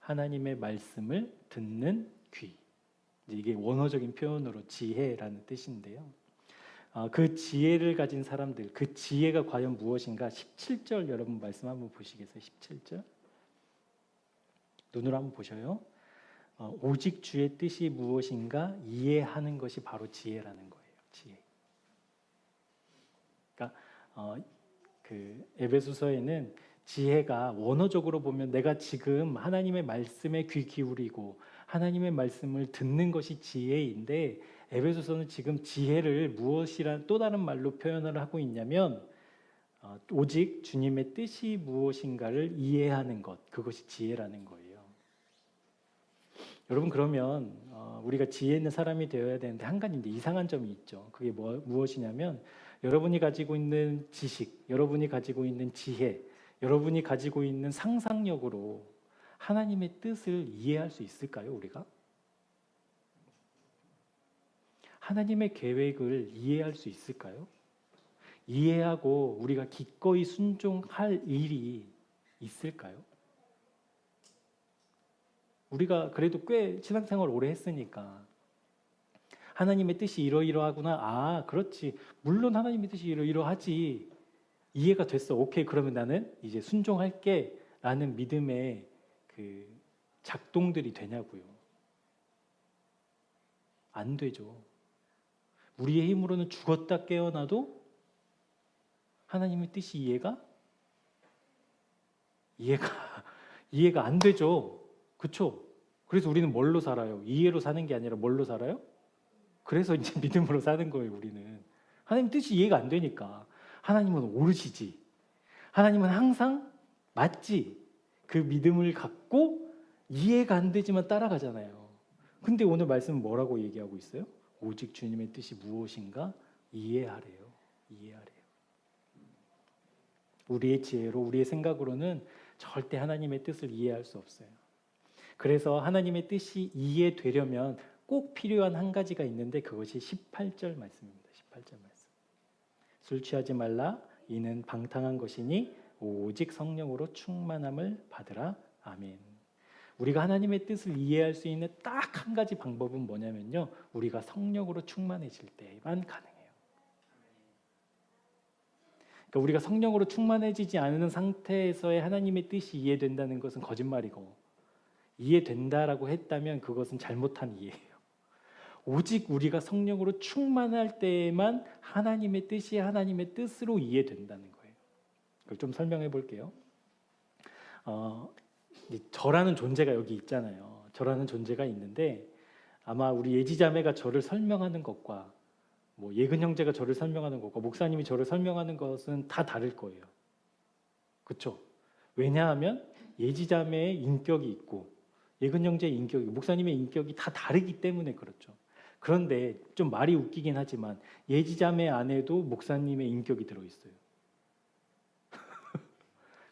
하나님의 말씀을 듣는 귀. 이게 원어적인 표현으로 지혜라는 뜻인데요. 그 지혜를 가진 사람들, 그 지혜가 과연 무엇인가? 17절 여러분 말씀 한번 보시겠어요? 17절. 눈으로 한번 보셔요. 오직 주의 뜻이 무엇인가 이해하는 것이 바로 지혜라는 거예요. 지혜. 그러니까 그 에베소서에는 지혜가 원어적으로 보면 내가 지금 하나님의 말씀에 귀 기울이고 하나님의 말씀을 듣는 것이 지혜인데, 에베소서는 지금 지혜를 무엇이란 또 다른 말로 표현을 하고 있냐면 오직 주님의 뜻이 무엇인가를 이해하는 것, 그것이 지혜라는 거예요. 여러분 그러면 우리가 지혜 있는 사람이 되어야 되는데 한 가지 이상한 점이 있죠. 그게 무엇이냐면 여러분이 가지고 있는 지식, 여러분이 가지고 있는 지혜, 여러분이 가지고 있는 상상력으로 하나님의 뜻을 이해할 수 있을까요, 우리가? 하나님의 계획을 이해할 수 있을까요? 이해하고 우리가 기꺼이 순종할 일이 있을까요? 우리가 그래도 꽤 신앙생활 오래 했으니까 하나님의 뜻이 이러이러하구나. 그렇지. 물론 하나님의 뜻이 이러이러하지. 이해가 됐어. 오케이. 그러면 나는 이제 순종할게. 라는 믿음의 그 작동들이 되냐고요. 안 되죠. 우리의 힘으로는 죽었다 깨어나도 하나님의 뜻이 이해가 안 되죠. 그렇죠? 그래서 우리는 뭘로 살아요? 이해로 사는 게 아니라 뭘로 살아요? 그래서 이제 믿음으로 사는 거예요, 우리는. 하나님 뜻이 이해가 안 되니까. 하나님은 오르시지. 하나님은 항상 맞지. 그 믿음을 갖고 이해가 안 되지만 따라가잖아요. 근데 오늘 말씀은 뭐라고 얘기하고 있어요? 오직 주님의 뜻이 무엇인가 이해하래요. 우리의 지혜로, 우리의 생각으로는 절대 하나님의 뜻을 이해할 수 없어요. 그래서 하나님의 뜻이 이해되려면 꼭 필요한 한 가지가 있는데 그것이 18절 말씀입니다. 18절 말씀. 술 취하지 말라. 이는 방탕한 것이니 오직 성령으로 충만함을 받으라. 아멘. 우리가 하나님의 뜻을 이해할 수 있는 딱 한 가지 방법은 뭐냐면요. 우리가 성령으로 충만해질 때만 가능해요. 그러니까 우리가 성령으로 충만해지지 않은 상태에서의 하나님의 뜻이 이해된다는 것은 거짓말이고 이해된다라고 했다면 그것은 잘못한 이해예요. 오직 우리가 성령으로 충만할 때에만 하나님의 뜻이 하나님의 뜻으로 이해된다는 거예요. 그걸 좀 설명해 볼게요. 저라는 존재가 여기 있잖아요. 저라는 존재가 있는데 아마 우리 예지자매가 저를 설명하는 것과 예근 형제가 저를 설명하는 것과 목사님이 저를 설명하는 것은 다 다를 거예요. 그렇죠? 왜냐하면 예지자매의 인격이 있고 예근 형제의 인격이, 목사님의 인격이 다 다르기 때문에 그렇죠. 그런데 좀 말이 웃기긴 하지만 예지자매 안에도 목사님의 인격이 들어있어요.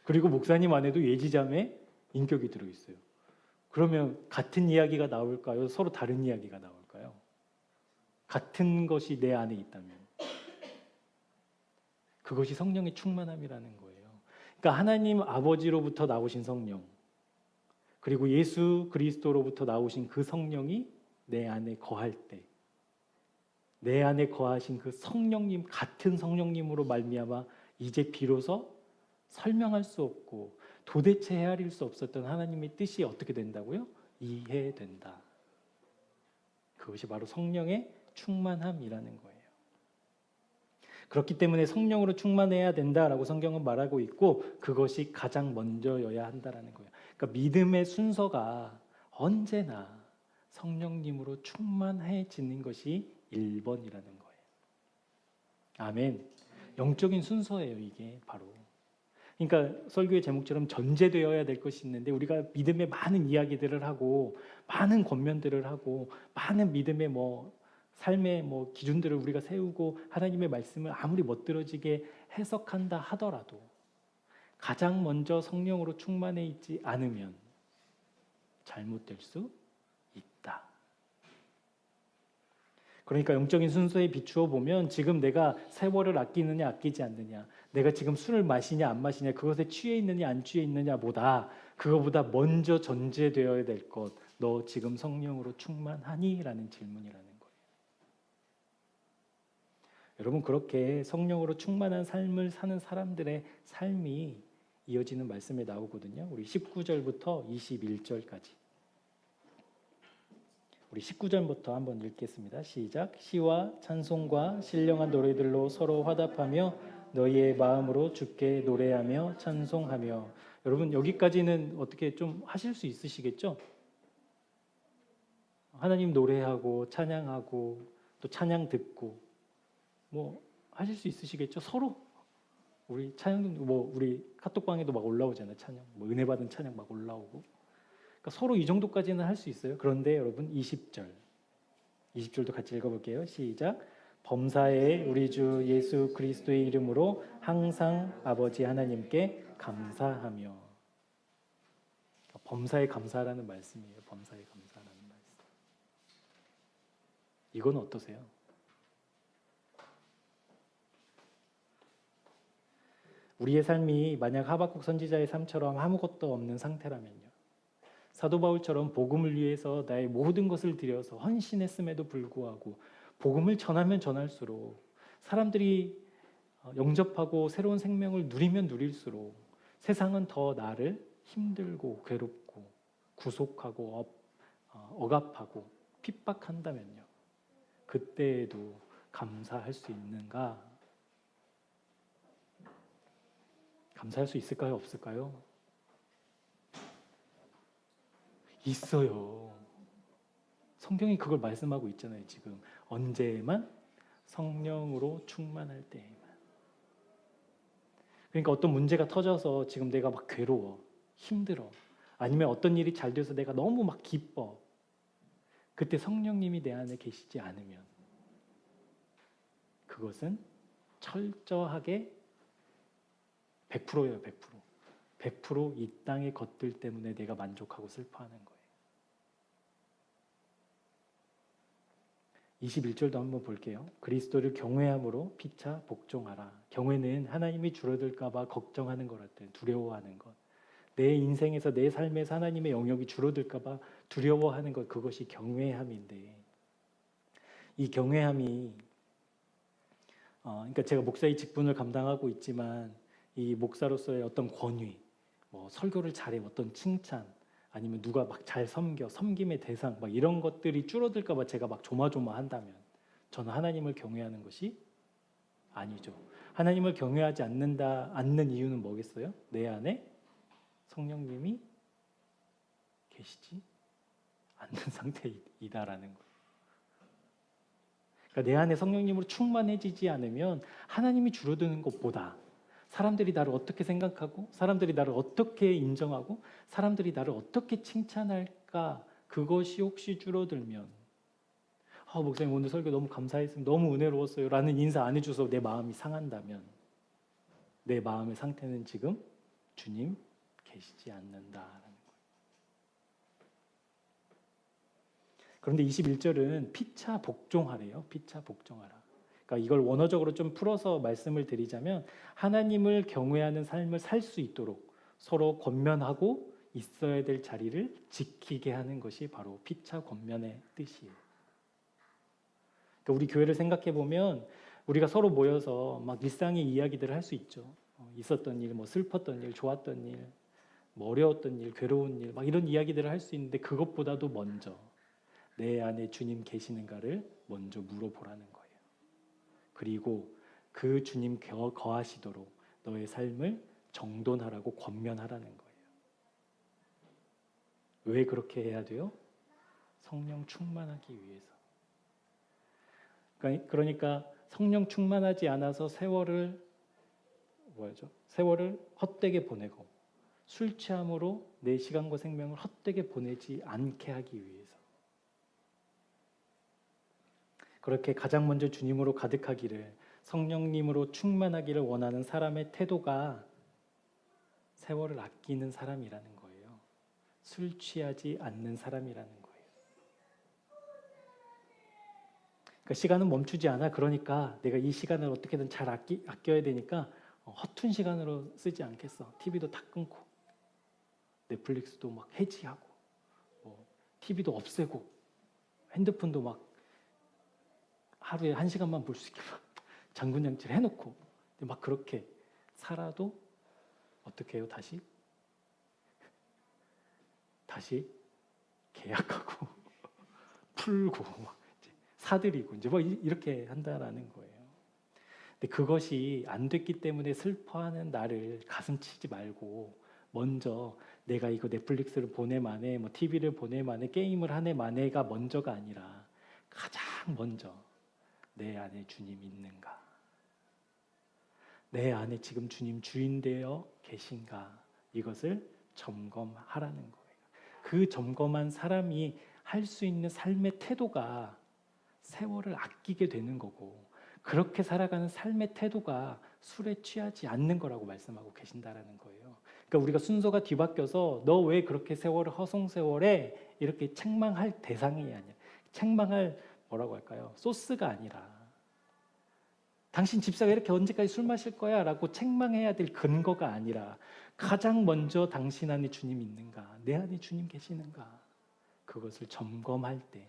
그리고 목사님 안에도 예지자매 인격이 들어있어요. 그러면 같은 이야기가 나올까요? 서로 다른 이야기가 나올까요? 같은 것이 내 안에 있다면 그것이 성령의 충만함이라는 거예요. 그러니까 하나님 아버지로부터 나오신 성령 그리고 예수 그리스도로부터 나오신 그 성령이 내 안에 거할 때 내 안에 거하신 그 성령님 같은 성령님으로 말미암아 이제 비로소 설명할 수 없고 도대체 헤아릴 수 없었던 하나님의 뜻이 어떻게 된다고요? 이해된다. 그것이 바로 성령의 충만함이라는 거예요. 그렇기 때문에 성령으로 충만해야 된다라고 성경은 말하고 있고 그것이 가장 먼저여야 한다라는 거예요. 그러니까 믿음의 순서가 언제나 성령님으로 충만해지는 것이 1번이라는 거예요. 아멘. 영적인 순서예요, 이게 바로. 그러니까 설교의 제목처럼 전제되어야 될 것이 있는데 우리가 믿음의 많은 이야기들을 하고 많은 권면들을 하고 많은 믿음의 삶의 기준들을 우리가 세우고 하나님의 말씀을 아무리 멋들어지게 해석한다 하더라도 가장 먼저 성령으로 충만해 있지 않으면 잘못될 수 있다. 그러니까 영적인 순서에 비추어 보면 지금 내가 세월을 아끼느냐 아끼지 않느냐, 내가 지금 술을 마시냐 안 마시냐, 그것에 취해 있느냐 안 취해 있느냐보다 그거보다 먼저 전제되어야 될 것, 너 지금 성령으로 충만하니? 라는 질문이라는 거예요. 여러분 그렇게 성령으로 충만한 삶을 사는 사람들의 삶이 이어지는 말씀에 나오거든요. 우리 19절부터 21절까지. 우리 19절부터 한번 읽겠습니다. 시작. 시와 찬송과 신령한 노래들로 서로 화답하며 너희의 마음으로 주께 노래하며 찬송하며. 여러분 여기까지는 어떻게 좀 하실 수 있으시겠죠? 하나님 노래하고 찬양하고 또 찬양 듣고 뭐 하실 수 있으시겠죠? 서로 우리 찬양 뭐 우리 카톡방에도 막 올라오잖아요. 찬양 뭐 은혜 받은 찬양 막 올라오고. 그러니까 서로 이 정도까지는 할 수 있어요. 그런데 여러분 20절도 같이 읽어볼게요. 시작. 범사에 우리 주 예수 그리스도의 이름으로 항상 아버지 하나님께 감사하며. 그러니까 범사에 감사하라는 말씀이에요. 범사에 감사하라는 말씀. 이건 어떠세요? 우리의 삶이 만약 하박국 선지자의 삶처럼 아무것도 없는 상태라면요. 사도 바울처럼 복음을 위해서 나의 모든 것을 들여서 헌신했음에도 불구하고 복음을 전하면 전할수록 사람들이 영접하고 새로운 생명을 누리면 누릴수록 세상은 더 나를 힘들고 괴롭고 구속하고 억압하고 핍박한다면요. 그때에도 감사할 수 있는가? 감사할 수 있을까요? 없을까요? 있어요. 성경이 그걸 말씀하고 있잖아요. 지금 언제만? 성령으로 충만할 때에만. 그러니까 어떤 문제가 터져서 지금 내가 막 괴로워, 힘들어, 아니면 어떤 일이 잘 돼서 내가 너무 막 기뻐. 그때 성령님이 내 안에 계시지 않으면 그것은 철저하게 100%예요. 100%. 100%이 땅의 것들 때문에 내가 만족하고 슬퍼하는 거예요. 21절도 한번 볼게요. 그리스도를 경외함으로 피차 복종하라. 경외는 하나님이 줄어들까 봐 걱정하는 거랄때 두려워하는 것. 내 인생에서 내 삶에서 하나님의 영역이 줄어들까 봐 두려워하는 것. 그것이 경외함인데 이 경외함이 그러니까 제가 목사의 직분을 감당하고 있지만 이 목사로서의 어떤 권위, 뭐 설교를 잘해 어떤 칭찬, 아니면 누가 막 잘 섬김의 대상, 막 이런 것들이 줄어들까 봐 제가 막 조마조마한다면 저는 하나님을 경외하는 것이 아니죠. 하나님을 경외하지 않는 이유는 뭐겠어요? 내 안에 성령님이 계시지 않는 상태이다라는 거예요. 그러니까 내 안에 성령님으로 충만해지지 않으면 하나님이 줄어드는 것보다 사람들이 나를 어떻게 생각하고 사람들이 나를 어떻게 인정하고 사람들이 나를 어떻게 칭찬할까 그것이 혹시 줄어들면 목사님 오늘 설교 너무 감사했습니다. 너무 은혜로웠어요. 라는 인사 안 해줘서 내 마음이 상한다면 내 마음의 상태는 지금 주님 계시지 않는다라는 거예요. 그런데 21절은 피차 복종하래요. 피차 복종하라. 그러니까 이걸 원어적으로 좀 풀어서 말씀을 드리자면 하나님을 경외하는 삶을 살 수 있도록 서로 권면하고 있어야 될 자리를 지키게 하는 것이 바로 피차 권면의 뜻이에요. 그러니까 우리 교회를 생각해 보면 우리가 서로 모여서 막 일상의 이야기들을 할 수 있죠. 있었던 일, 뭐 슬펐던 일, 좋았던 일, 뭐 어려웠던 일, 괴로운 일, 막 이런 이야기들을 할 수 있는데 그것보다도 먼저 내 안에 주님 계시는가를 먼저 물어보라는 거예요. 그리고 그 주님 거하시도록 너의 삶을 정돈하라고 권면하라는 거예요. 왜 그렇게 해야 돼요? 성령 충만하기 위해서. 그러니까 성령 충만하지 않아서 세월을 헛되게 보내고 술 취함으로 내 시간과 생명을 헛되게 보내지 않게 하기 위해서. 그렇게 가장 먼저 주님으로 가득하기를 성령님으로 충만하기를 원하는 사람의 태도가 세월을 아끼는 사람이라는 거예요. 술 취하지 않는 사람이라는 거예요. 그러니까 시간은 멈추지 않아. 그러니까 내가 이 시간을 어떻게든 잘 아껴야 되니까 허튼 시간으로 쓰지 않겠어. TV도 다 끊고 넷플릭스도 막 해지하고 TV도 없애고 핸드폰도 막 하루에 1시간만 볼 수 있게 막 장군장치를 해놓고 막 그렇게 살아도 어떻게 해요? 다시 계약하고 풀고 막 사들이고 이제 뭐 이렇게 한다라는 거예요. 근데 그것이 안 됐기 때문에 슬퍼하는 나를 가슴 치지 말고 먼저 내가 이거 넷플릭스를 보내 만에 뭐 TV를 보내 만에 게임을 하네 만에가 먼저가 아니라 가장 먼저 내 안에 주님 있는가? 내 안에 지금 주님 주인 되어 계신가? 이것을 점검하라는 거예요. 그 점검한 사람이 할 수 있는 삶의 태도가 세월을 아끼게 되는 거고, 그렇게 살아가는 삶의 태도가 술에 취하지 않는 거라고 말씀하고 계신다라는 거예요. 그러니까 우리가 순서가 뒤바뀌어서 너 왜 그렇게 세월을 허송세월에 이렇게 책망할 대상이 아니라, 책망할 뭐라고 할까요? 소스가 아니라, 당신 집사가 이렇게 언제까지 술 마실 거야? 라고 책망해야 될 근거가 아니라, 가장 먼저 당신 안에 주님 있는가? 내 안에 주님 계시는가? 그것을 점검할 때,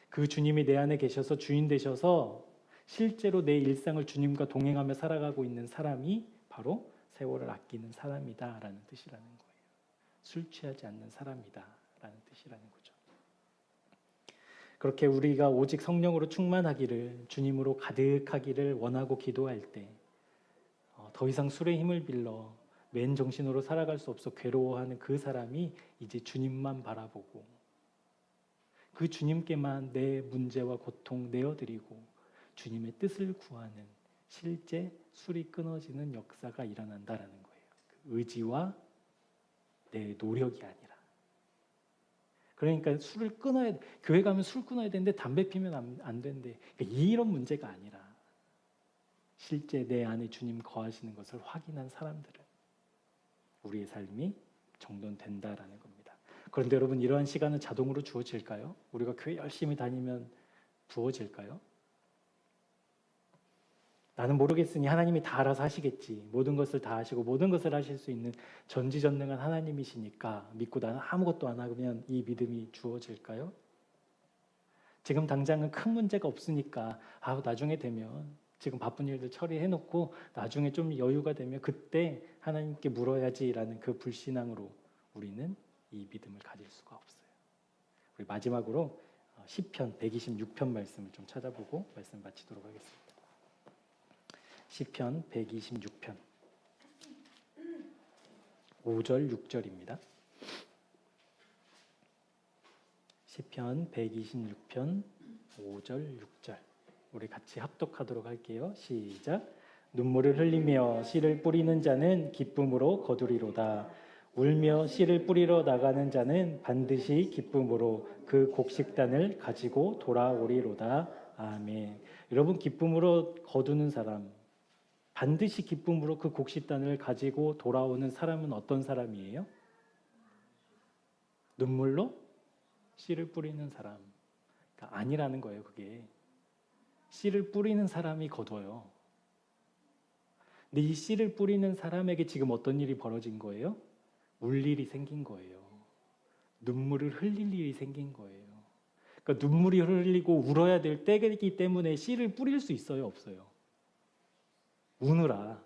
그 주님이 내 안에 계셔서 주인 되셔서 실제로 내 일상을 주님과 동행하며 살아가고 있는 사람이 바로 세월을 아끼는 사람이다라는 뜻이라는 거예요. 술 취하지 않는 사람이다라는 뜻이라는 거죠. 그렇게 우리가 오직 성령으로 충만하기를, 주님으로 가득하기를 원하고 기도할 때, 더 이상 술의 힘을 빌려 맨 정신으로 살아갈 수 없어 괴로워하는 그 사람이 이제 주님만 바라보고 그 주님께만 내 문제와 고통 내어드리고 주님의 뜻을 구하는 실제 술이 끊어지는 역사가 일어난다라는 거예요. 그 의지와 내 노력이 아니라. 그러니까 술을 끊어야, 교회 가면 술 끊어야 되는데 담배 피면 안 된대. 그러니까 이런 문제가 아니라 실제 내 안에 주님 거하시는 것을 확인한 사람들은 우리의 삶이 정돈된다라는 겁니다. 그런데 여러분, 이러한 시간은 자동으로 주어질까요? 우리가 교회 열심히 다니면 주어질까요? 나는 모르겠으니 하나님이 다 알아서 하시겠지. 모든 것을 다 하시고 모든 것을 하실 수 있는 전지전능한 하나님이시니까 믿고 나는 아무것도 안 하면 이 믿음이 주어질까요? 지금 당장은 큰 문제가 없으니까 나중에 되면, 지금 바쁜 일들 처리해놓고 나중에 좀 여유가 되면 그때 하나님께 물어야지라는 그 불신앙으로 우리는 이 믿음을 가질 수가 없어요. 우리 마지막으로 시편 126편 말씀을 좀 찾아보고 말씀 마치도록 하겠습니다. 시편 126편 5절 6절입니다. 시편 126편 5절 6절 우리 같이 합독하도록 할게요. 시작. 눈물을 흘리며 씨를 뿌리는 자는 기쁨으로 거두리로다. 울며 씨를 뿌리러 나가는 자는 반드시 기쁨으로 그 곡식단을 가지고 돌아오리로다. 아멘. 여러분, 기쁨으로 거두는 사람, 반드시 기쁨으로 그 곡식단을 가지고 돌아오는 사람은 어떤 사람이에요? 눈물로 씨를 뿌리는 사람. 그러니까 아니라는 거예요. 그게 씨를 뿌리는 사람이 거둬요. 근데 이 씨를 뿌리는 사람에게 지금 어떤 일이 벌어진 거예요? 울 일이 생긴 거예요. 눈물을 흘릴 일이 생긴 거예요. 그러니까 눈물이 흘리고 울어야 될 때이기 때문에 씨를 뿌릴 수 있어요, 없어요? 우느라.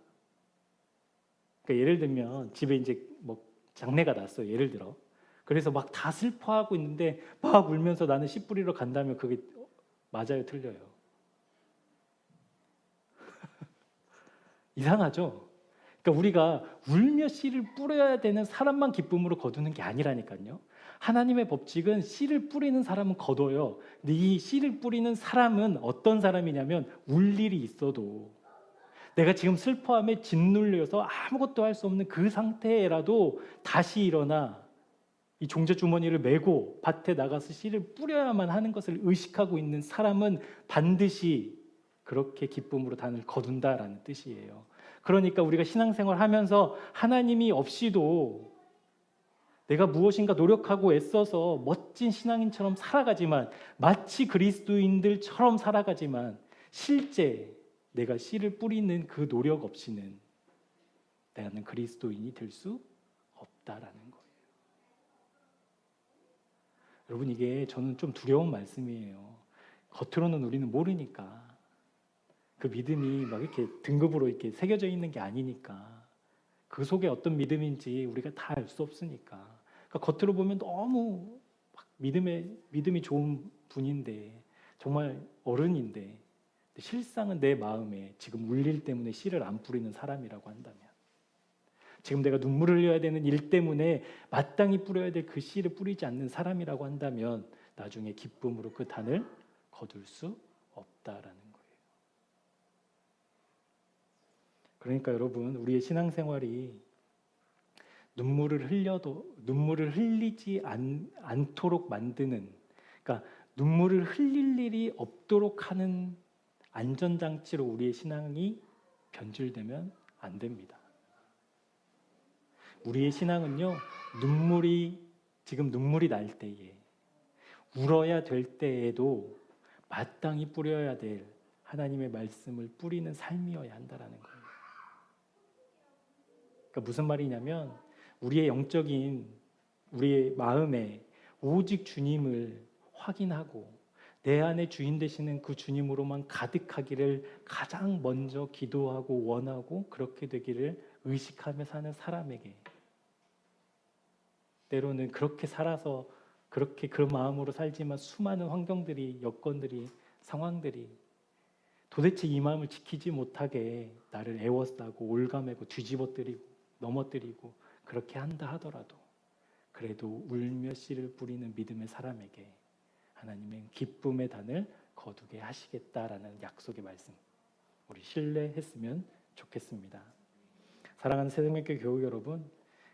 그러니까 예를 들면 집에 이제 뭐 장례가 났어요. 예를 들어. 그래서 막 다 슬퍼하고 있는데 막 울면서 나는 씨 뿌리러 간다면 그게 맞아요, 틀려요? 이상하죠? 그러니까 우리가 울며 씨를 뿌려야 되는 사람만 기쁨으로 거두는 게 아니라니까요. 하나님의 법칙은 씨를 뿌리는 사람은 거둬요. 근데 이 씨를 뿌리는 사람은 어떤 사람이냐면 울 일이 있어도, 내가 지금 슬퍼함에 짓눌려서 아무것도 할 수 없는 그 상태라도 다시 일어나 이 종자 주머니를 메고 밭에 나가서 씨를 뿌려야만 하는 것을 의식하고 있는 사람은 반드시 그렇게 기쁨으로 단을 거둔다라는 뜻이에요. 그러니까 우리가 신앙생활 하면서 하나님이 없이도 내가 무엇인가 노력하고 애써서 멋진 신앙인처럼 살아가지만, 마치 그리스도인들처럼 살아가지만 실제 내가 씨를 뿌리는 그 노력 없이는 나는 그리스도인이 될 수 없다라는 거예요. 여러분, 이게 저는 좀 두려운 말씀이에요. 겉으로는 우리는 모르니까, 그 믿음이 막 이렇게 등급으로 이렇게 새겨져 있는 게 아니니까, 그 속에 어떤 믿음인지 우리가 다 알 수 없으니까. 그러니까 겉으로 보면 너무 막 믿음이 좋은 분인데, 정말 어른인데, 실상은 내 마음에 지금 울 일 때문에 씨를 안 뿌리는 사람이라고 한다면, 지금 내가 눈물을 흘려야 되는 일 때문에 마땅히 뿌려야 될 그 씨를 뿌리지 않는 사람이라고 한다면 나중에 기쁨으로 그 단을 거둘 수 없다라는 거예요. 그러니까 여러분, 우리의 신앙생활이 눈물을 흘리지 않도록 만드는, 그러니까 눈물을 흘릴 일이 없도록 하는 안전장치로 우리의 신앙이 변질되면 안 됩니다. 우리의 신앙은요, 지금 눈물이 날 때에, 울어야 될 때에도 마땅히 뿌려야 될 하나님의 말씀을 뿌리는 삶이어야 한다라는 거예요. 그러니까 무슨 말이냐면, 우리의 마음에 오직 주님을 확인하고 내 안에 주인 되시는 그 주님으로만 가득하기를 가장 먼저 기도하고 원하고 그렇게 되기를 의식하며 사는 사람에게, 때로는 그렇게 살아서 그렇게 그 마음으로 살지만 수많은 환경들이, 여건들이, 상황들이 도대체 이 마음을 지키지 못하게 나를 애워싸고 올가매고 뒤집어뜨리고 넘어뜨리고 그렇게 한다 하더라도, 그래도 울며 씨를 뿌리는 믿음의 사람에게 하나님은 기쁨의 단을 거두게 하시겠다라는 약속의 말씀, 우리 신뢰했으면 좋겠습니다. 사랑하는 새생명교회 교우 여러분,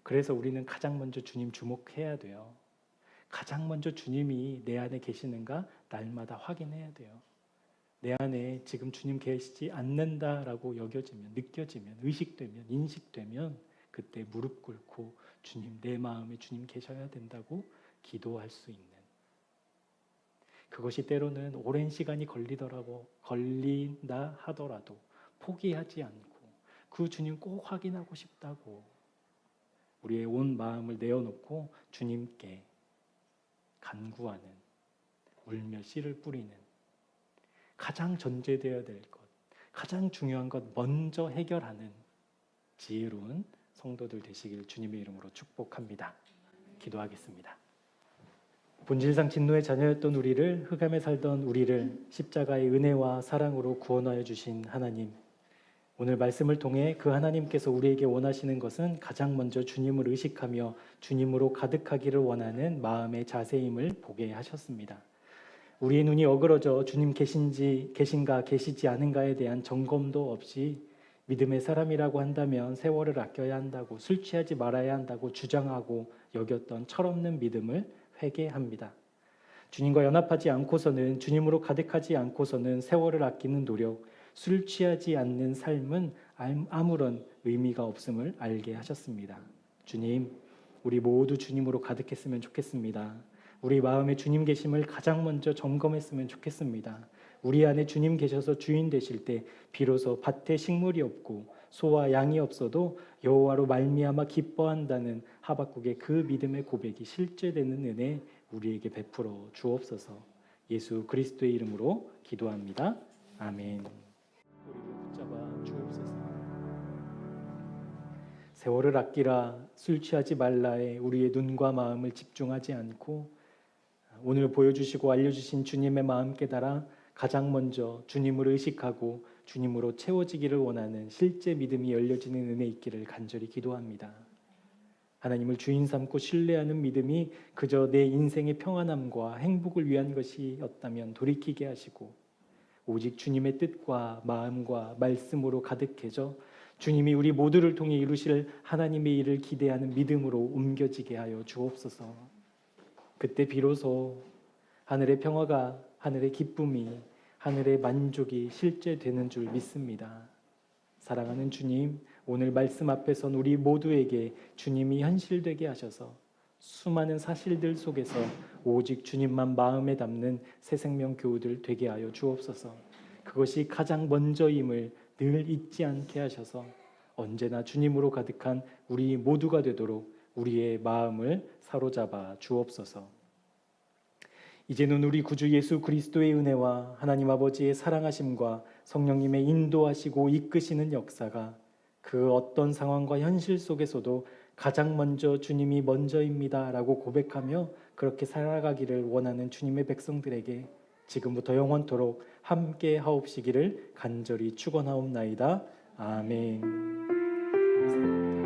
그래서 우리는 가장 먼저 주님 주목해야 돼요. 가장 먼저 주님이 내 안에 계시는가 날마다 확인해야 돼요. 내 안에 지금 주님 계시지 않는다라고 여겨지면, 느껴지면, 의식되면, 인식되면 그때 무릎 꿇고 주님, 내 마음에 주님 계셔야 된다고 기도할 수 있는, 그것이 때로는 오랜 시간이 걸린다 하더라도 포기하지 않고 그 주님 꼭 확인하고 싶다고 우리의 온 마음을 내어놓고 주님께 간구하는, 울며 씨를 뿌리는, 가장 전제되어야 될 것, 가장 중요한 것 먼저 해결하는 지혜로운 성도들 되시길 주님의 이름으로 축복합니다. 기도하겠습니다. 본질상 진노의 자녀였던 우리를, 흑암에 살던 우리를 십자가의 은혜와 사랑으로 구원하여 주신 하나님, 오늘 말씀을 통해 그 하나님께서 우리에게 원하시는 것은 가장 먼저 주님을 의식하며 주님으로 가득하기를 원하는 마음의 자세임을 보게 하셨습니다. 우리의 눈이 어그러져 주님 계신가 계시지 않은가에 대한 점검도 없이 믿음의 사람이라고 한다면 세월을 아껴야 한다고, 술 취하지 말아야 한다고 주장하고 여겼던 철없는 믿음을 회개합니다. 주님과 연합하지 않고서는, 주님으로 가득하지 않고서는 세월을 아끼는 노력, 술 취하지 않는 삶은 아무런 의미가 없음을 알게 하셨습니다. 주님, 우리 모두 주님으로 가득했으면 좋겠습니다. 우리 마음에 주님 계심을 가장 먼저 점검했으면 좋겠습니다. 우리 안에 주님 계셔서 주인 되실 때 비로소 밭에 식물이 없고 소와 양이 없어도 여호와로 말미암아 기뻐한다는 하박국의 그 믿음의 고백이 실제되는 은혜 우리에게 베풀어 주옵소서. 예수 그리스도의 이름으로 기도합니다. 아멘. 우리를 붙잡아 주옵소서. 세월을 아끼라, 술 취하지 말라에 우리의 눈과 마음을 집중하지 않고 오늘 보여주시고 알려주신 주님의 마음 깨달아 가장 먼저 주님을 의식하고 주님으로 채워지기를 원하는 실제 믿음이 열려지는 은혜 있기를 간절히 기도합니다. 하나님을 주인 삼고 신뢰하는 믿음이 그저 내 인생의 평안함과 행복을 위한 것이었다면 돌이키게 하시고, 오직 주님의 뜻과 마음과 말씀으로 가득해져 주님이 우리 모두를 통해 이루실 하나님의 일을 기대하는 믿음으로 옮겨지게 하여 주옵소서. 그때 비로소 하늘의 평화가, 하늘의 기쁨이, 하늘의 만족이 실제되는 줄 믿습니다. 사랑하는 주님, 오늘 말씀 앞에 선 우리 모두에게 주님이 현실되게 하셔서 수많은 사실들 속에서 오직 주님만 마음에 담는 새생명 교우들 되게 하여 주옵소서. 그것이 가장 먼저임을 늘 잊지 않게 하셔서 언제나 주님으로 가득한 우리 모두가 되도록 우리의 마음을 사로잡아 주옵소서. 이제는 우리 구주 예수 그리스도의 은혜와 하나님 아버지의 사랑하심과 성령님의 인도하시고 이끄시는 역사가 그 어떤 상황과 현실 속에서도 가장 먼저 주님이 먼저입니다 라고 고백하며 그렇게 살아가기를 원하는 주님의 백성들에게 지금부터 영원토록 함께 하옵시기를 간절히 축원하옵나이다. 아멘. 감사합니다.